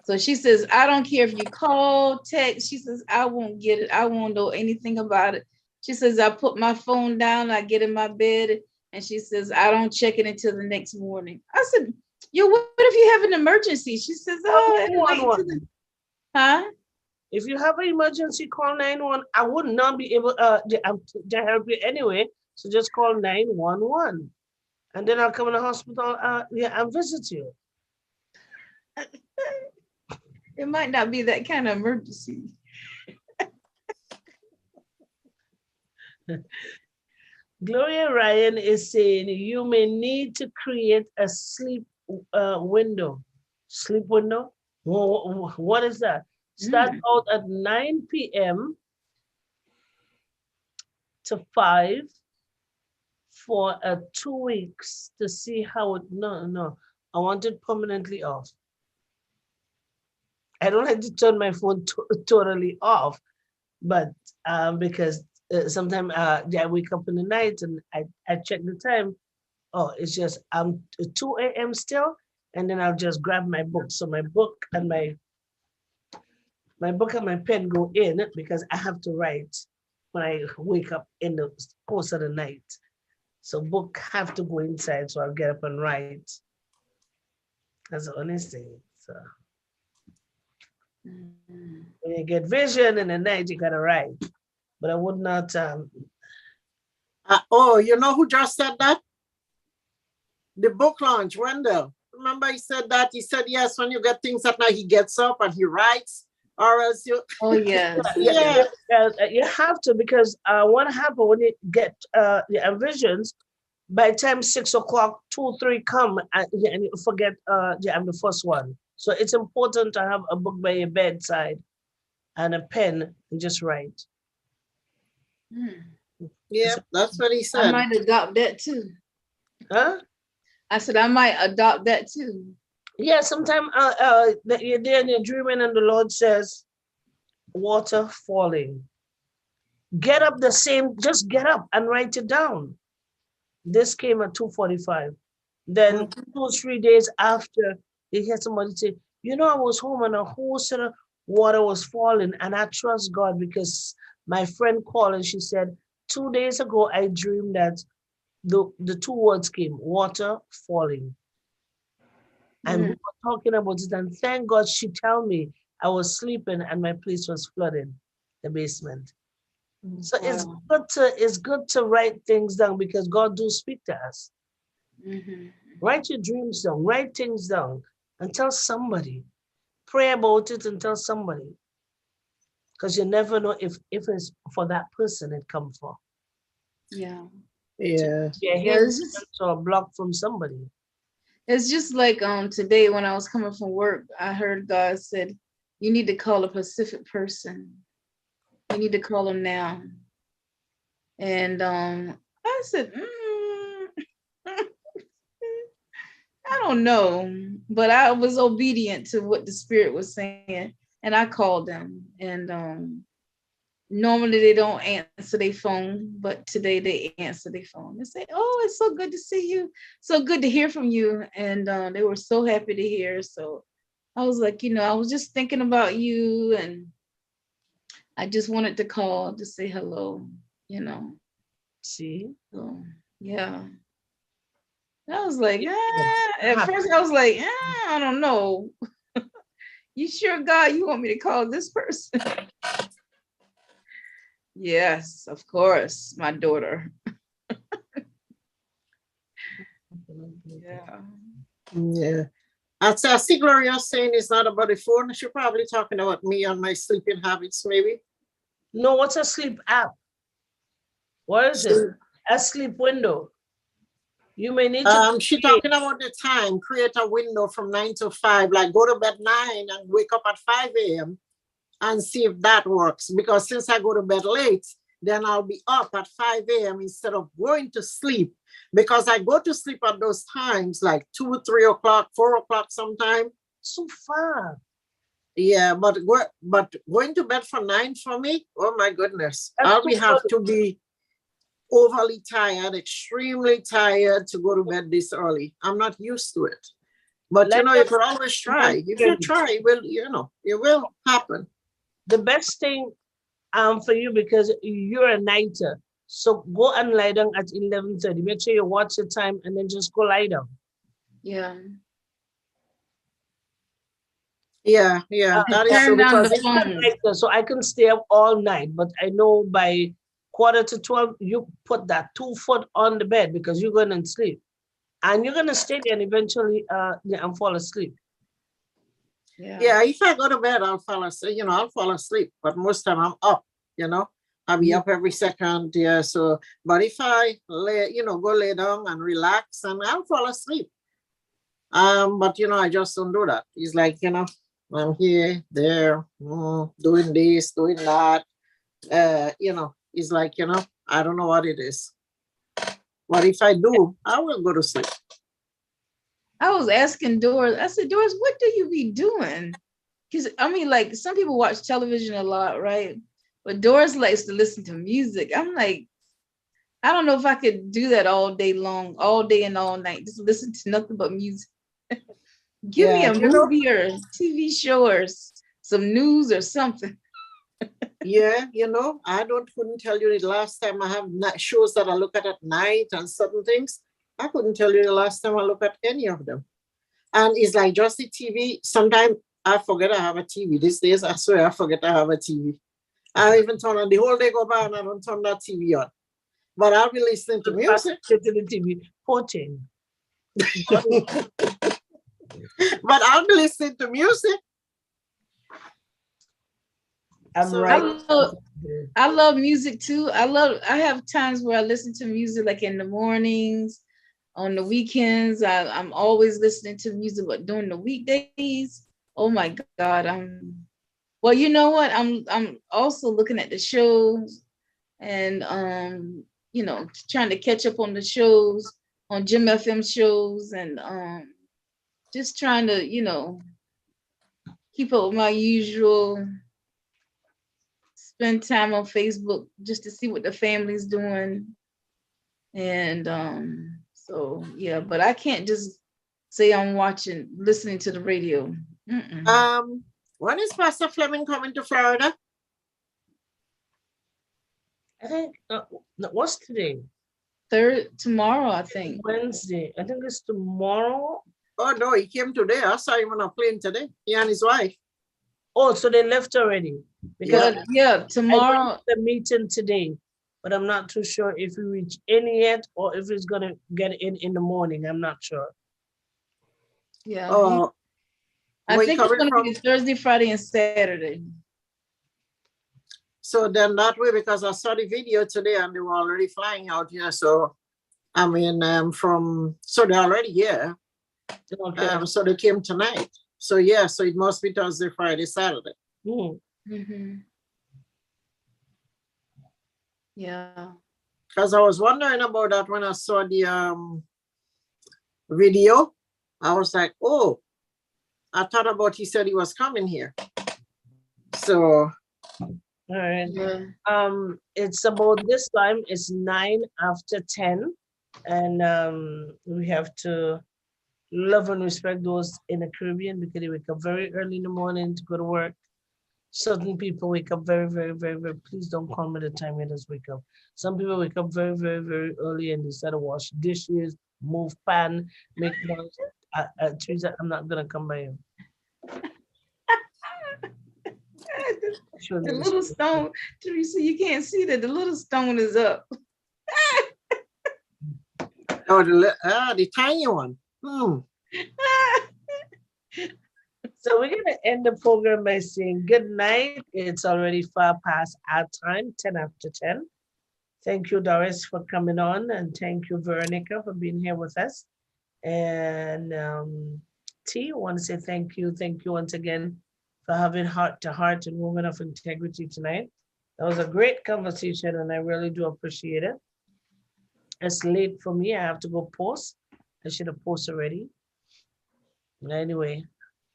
So she says, I don't care if you call, text. She says, I won't get it. I won't know anything about it. She says, I put my phone down, I get in my bed, and she says, I don't check it until the next morning. I said, yo, what if you have an emergency? She says, oh, and wait until the, huh? If you have an emergency, call 911. I would not be able to help you anyway. So just call 911. And then I'll come in the hospital and visit you. It might not be that kind of emergency. Gloria Ryan is saying you may need to create a sleep window. Sleep window? What is that? Start out at 9 p.m. to 5 for 2 weeks to see how it, no, I want it permanently off. I don't like to turn my phone totally off, but because sometimes I wake up in the night and I check the time. Oh, it's just 2 a.m. still, and then I'll just grab my book. So my book and my pen go in because I have to write when I wake up in the course of the night. So book have to go inside, so I'll get up and write. That's the only thing. So when you get vision in the night, you gotta write. But I would not. Oh, you know who just said that? The book launch, Wendell. Remember he said that? He said, yes, when you get things at night, he gets up and he writes, or else you... Oh, yeah. Yeah. You have to, because what happens when you get your visions, by the time 6 o'clock, 2, 3 come, and you forget I'm the first one. So it's important to have a book by your bedside and a pen and just write. Yeah, that's what he said. I might adopt that too. Huh? I said, I might adopt that too. Yeah, sometimes you're there and you're dreaming and the Lord says, water falling. Get up just get up and write it down. This came at 2:45. Then 2 or 3 days after, you hear somebody say, you know, I was home and a whole set of water was falling, and I trust God because my friend called and she said, 2 days ago, I dreamed that the 2 words came, water falling. And we were talking about it, and thank God she told me I was sleeping and my place was flooded, the basement. So it's good to write things down because God do speak to us. Write your dreams down, write things down and tell somebody. Pray about it and tell somebody. Because you never know if it's for that person it come for. Yeah. Yeah. Yeah, or a block from somebody. It's just like today when I was coming from work, I heard God said, you need to call a Pacific person. You need to call them now. And I said, I don't know, but I was obedient to what the Spirit was saying, and I called them. And normally they don't answer their phone, but today they answer their phone. They say, "Oh, it's so good to see you, so good to hear from you," and they were so happy to hear. So I was like, I was just thinking about you, and I just wanted to call to say hello. See? So yeah. I was like, at first I was like, I don't know. You sure, God, you want me to call this person? Yes, of course, my daughter. Yeah. Yeah. I see Gloria saying it's not about the phone. She's probably talking about me and my sleeping habits, maybe. No, what's a sleep app? What is it? A sleep window. You may need to. She talking about the time. Create a window from 9 to 5. Like go to bed 9 and wake up at 5 a.m. and see if that works. Because since I go to bed late, then I'll be up at 5 a.m. instead of going to sleep. Because I go to sleep at those times, like 2, 3 o'clock, 4 o'clock sometime. So far. Yeah, but going to bed for 9 for me, oh my goodness. That's I'll too have early. to be overly tired, extremely tired to go to bed this early. I'm not used to it. But Like you could always try. If you Like- try, it will, it will happen. The best thing for you, because you're a nighter, so go and lie down at 11:30. Make sure you watch the time and then just go lie down. Yeah. Yeah, that is true. Turn down Because the It's not phone. like that, so I can stay up all night, but I know by 11:45, you put that 2 foot on the bed because you're going to sleep. And you're going to stay there and eventually and fall asleep. yeah, if I go to bed, I'll fall asleep. I'll fall asleep. But most time I'm up. I'll be up every second. Yeah. So, but if I go lay down and relax, and I'll fall asleep. But I just don't do that. It's like I'm here, there, doing this, doing that. It's like I don't know what it is. But if I do, I will go to sleep. I was asking Doris, I said, Doris, what do you be doing? Because like some people watch television a lot, right? But Doris likes to listen to music. I'm like, I don't know if I could do that all day long, all day and all night, just listen to nothing but music. Give me a movie or a TV show or some news or something. Yeah, I couldn't tell you the last time I have shows that I look at night and certain things. I couldn't tell you the last time I look at any of them. And it's like just the TV. Sometimes I forget I have a TV. These days, I swear I forget I have a TV. I even turn on the whole day go by and I don't turn that TV on. But I'll be listening to music. To the TV, 14. But I'll be listening to music. I'm right. I love music too. I have times where I listen to music like in the mornings, on the weekends. I'm always listening to music, but during the weekdays, oh my God, well, you know what? I'm also looking at the shows and trying to catch up on the shows, on Gemfm shows, and just trying to, keep up with my usual, spend time on Facebook just to see what the family's doing. And so yeah, but I can't just say I'm listening to the radio. When is Pastor Fleming coming to Florida? I think what's today? Tomorrow, I think. Wednesday. I think it's tomorrow. Oh no, he came today. I saw him on a plane today. He and his wife. Oh, so they left already. Because tomorrow the meeting today, but I'm not too sure if we reach in yet or if it's gonna get in the morning. I'm not sure. Yeah. Oh, I think it's gonna be Thursday, Friday, and Saturday. So then that way, because I saw the video today and they were already flying out here. So I mean, so they're already here. Okay. So they came tonight. So yeah, so it must be Thursday, Friday, Saturday. Mm-hmm. Yeah. Because I was wondering about that when I saw the video. I was like, oh, I thought about he said he was coming here. So all right. Yeah. It's about this time, it's 9 after 10. And we have to love and respect those in the Caribbean because they wake up very early in the morning to go to work. Certain people wake up very, very, very, very, please don't call me the time it does wake up. Some people wake up very, very, very early and they start to wash dishes, move pan, make noise. Teresa, I'm not gonna come by you. The little stone, Teresa, you can't see that the little stone is up. Oh, the tiny one. So we're going to end the program by saying good night. It's already far past our time, 10 after 10. Thank you, Doris, for coming on, and thank you, Veronica, for being here with us. And T, I want to say thank you once again for having heart to heart and woman of integrity tonight. That was a great conversation, and I really do appreciate it. It's late for me. I have to go post. I should have posted already. Anyway,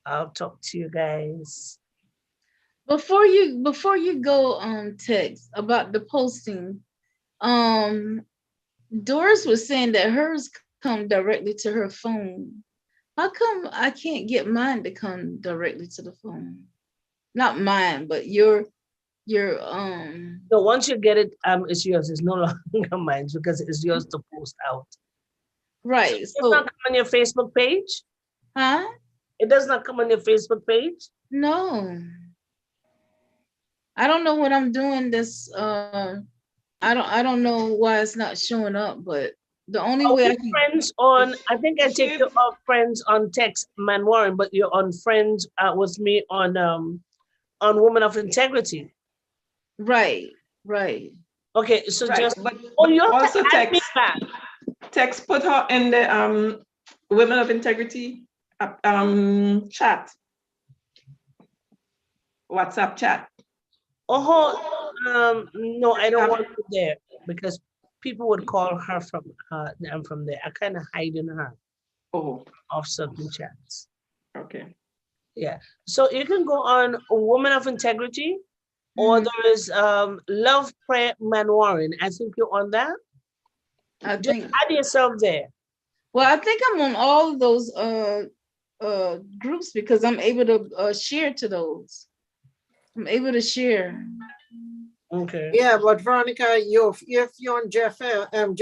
I'll talk to you guys. Before you go text about the posting, Doris was saying that hers come directly to her phone. How come I can't get mine to come directly to the phone? Not mine, but your So once you get it, it's yours. It's no longer mine because it's yours to post out. right. It does not come on your Facebook page? Huh? It does not come on your Facebook page? No. I don't know what I'm doing this I don't know why it's not showing up, but the only way I can friends on, I think I take you off friends on text, Man Warren, but you're on friends with me on Woman of Integrity. Right. Okay, so right. just but you have also to add me text back. Text put her in the Women of Integrity chat. WhatsApp chat. No, I don't want her there because people would call her from I'm from there. I kind of hiding her off certain chats. Okay. Yeah. So you can go on Woman of Integrity, or there is Love Prayer Man Warren. I think you're on that. Just add yourself there. Well, I think I'm on all of those groups because I'm able to share to those. I'm able to share. Okay. Yeah, but Veronica, if you're on Gemfm and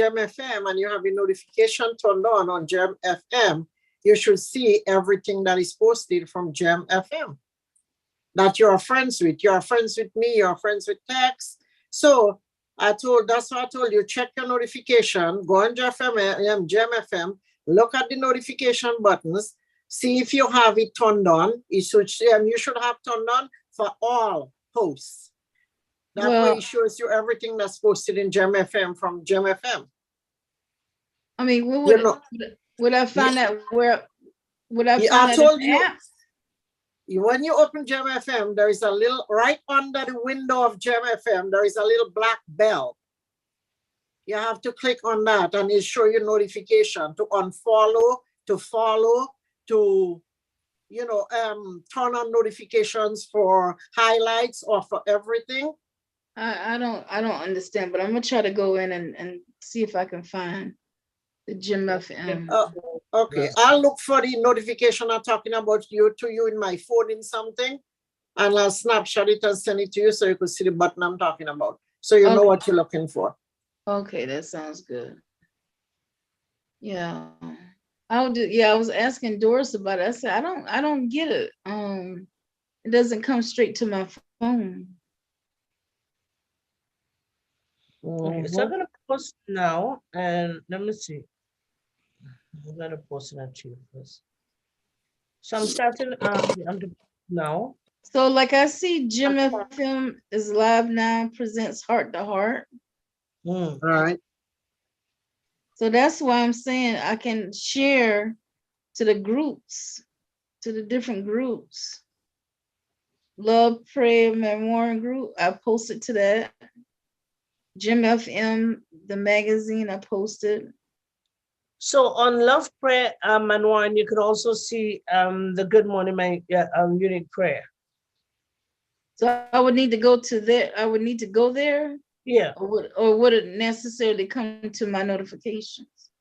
you have your notification turned on Gemfm, you should see everything that is posted from Gemfm that you're friends with. You're friends with me, you're friends with Tex. So that's why I told you, check your notification, go on Gemfm, look at the notification buttons, see if you have it turned on. You should have turned on for all posts. That way it shows you everything that's posted in Gemfm from Gemfm. I mean, would I find that where would I find I told you, app? when you open Gemfm, there is a little, right under the window of Gemfm, there is a little black bell. You have to click on that and it'll show you notification to unfollow, to follow, to turn on notifications for highlights or for everything. I don't understand, but I'm gonna try to go in and see if I can find the Gemfm. Okay, I'll look for the notification I'm talking about to you in my phone in something, and I'll snapshot it and send it to you so you could see the button I'm talking about, so you know what you're looking for. Okay, that sounds good. Yeah, I'll do. Yeah, I was asking Doris about it. I said I don't get it. It doesn't come straight to my phone. Okay, so I'm gonna post now, and let me see. I'm gonna post it at you first. So I'm starting now. So like I see Gemfm is live now, presents Heart to Heart. All right. So that's why I'm saying I can share to the groups, to the different groups. Love, Prayer, Memoir group, I posted to that. Gemfm, the magazine, I posted. So on Love Prayer Manual, you could also see the Good Morning Unique Prayer. So I would need to go to there. I would need to go there. Yeah. Or would it necessarily come to my notifications?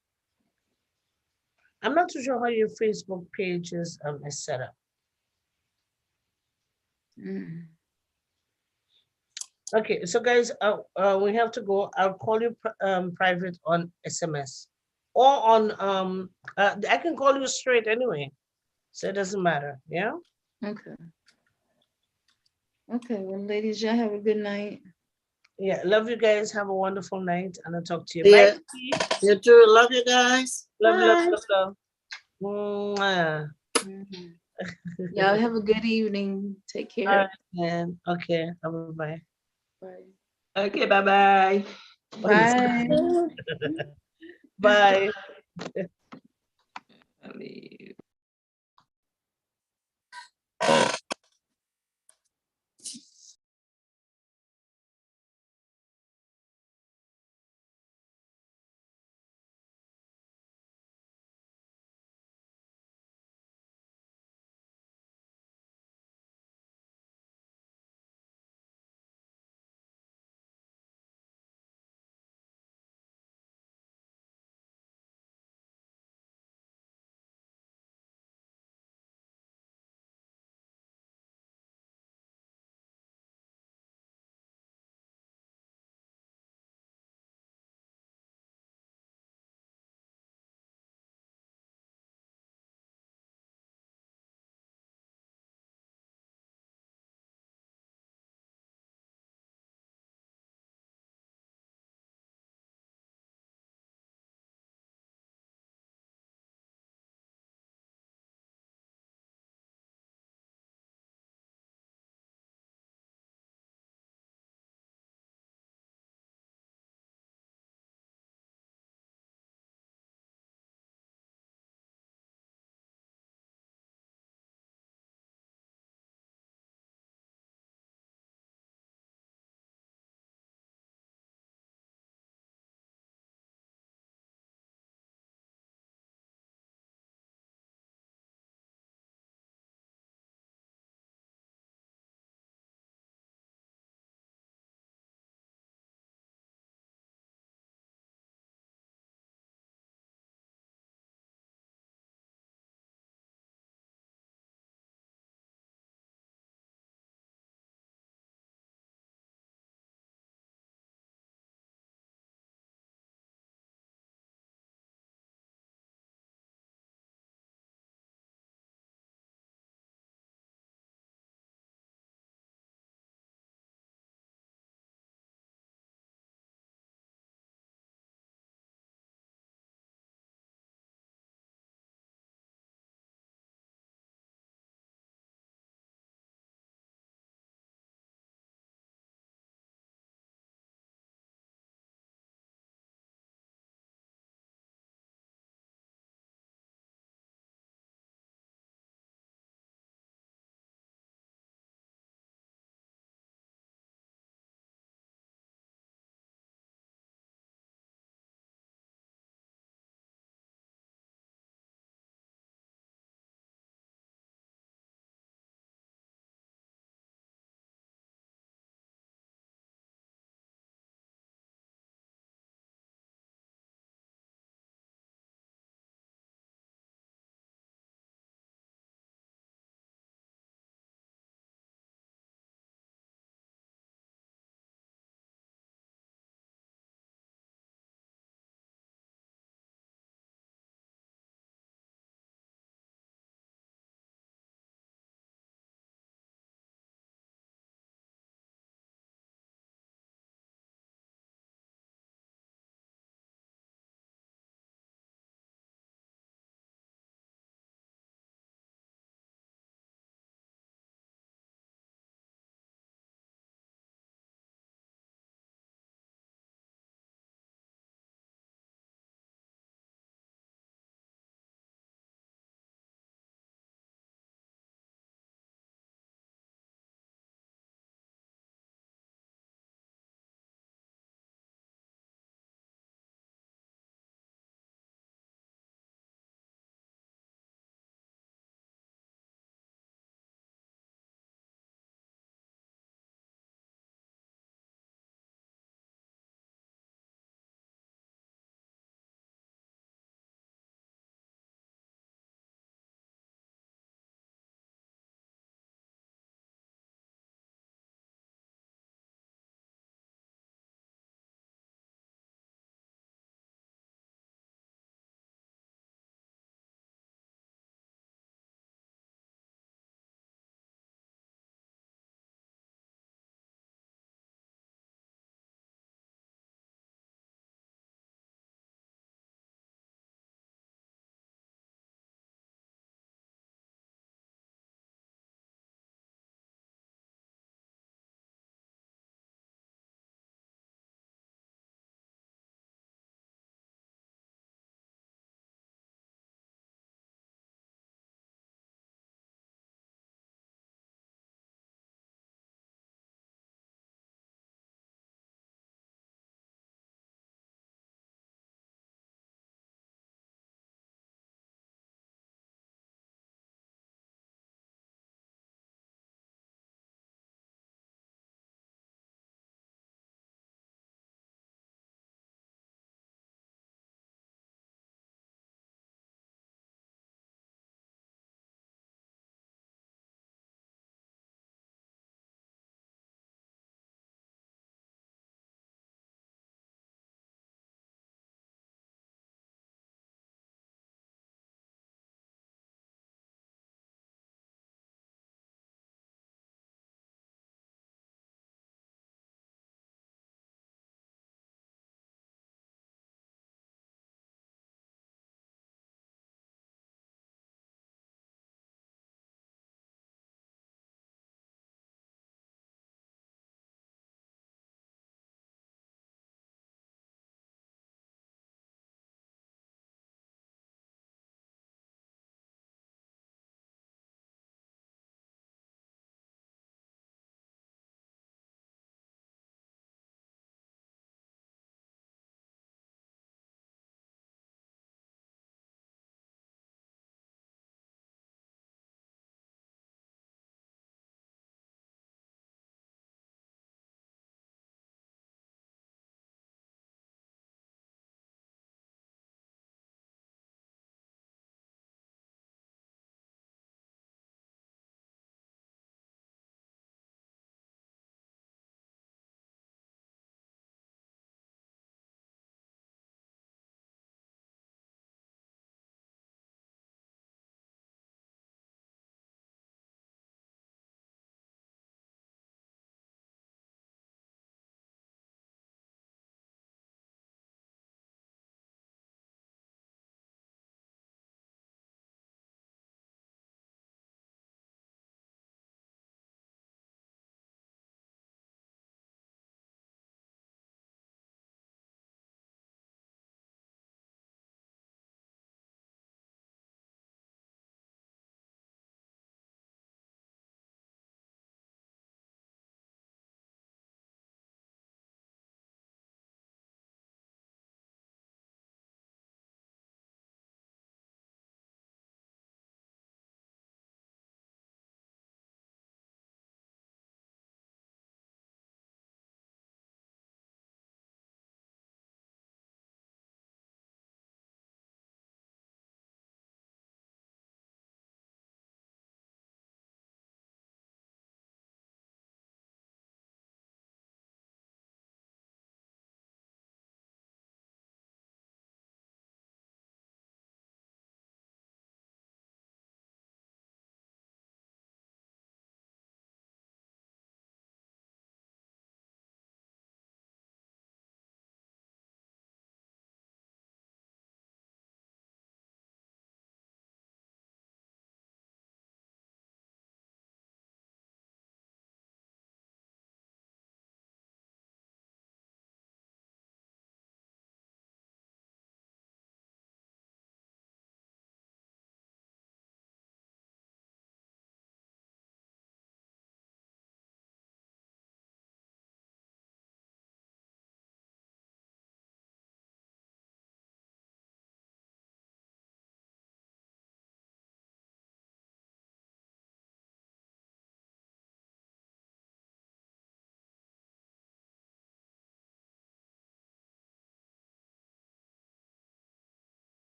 I'm not too sure how your Facebook page is set up. Okay, so guys, we have to go. I'll call you private on SMS or on I can call you straight anyway, so it doesn't matter. Yeah. Okay. Well, ladies, y'all have a good night. Yeah, love you guys. Have a wonderful night, and I'll talk to you. Yeah. Bye. You too. Love you guys. Love. Mwah. Y'all have a good evening. Take care. Okay. Bye. Bye. Okay, bye-bye. Bye. Bye.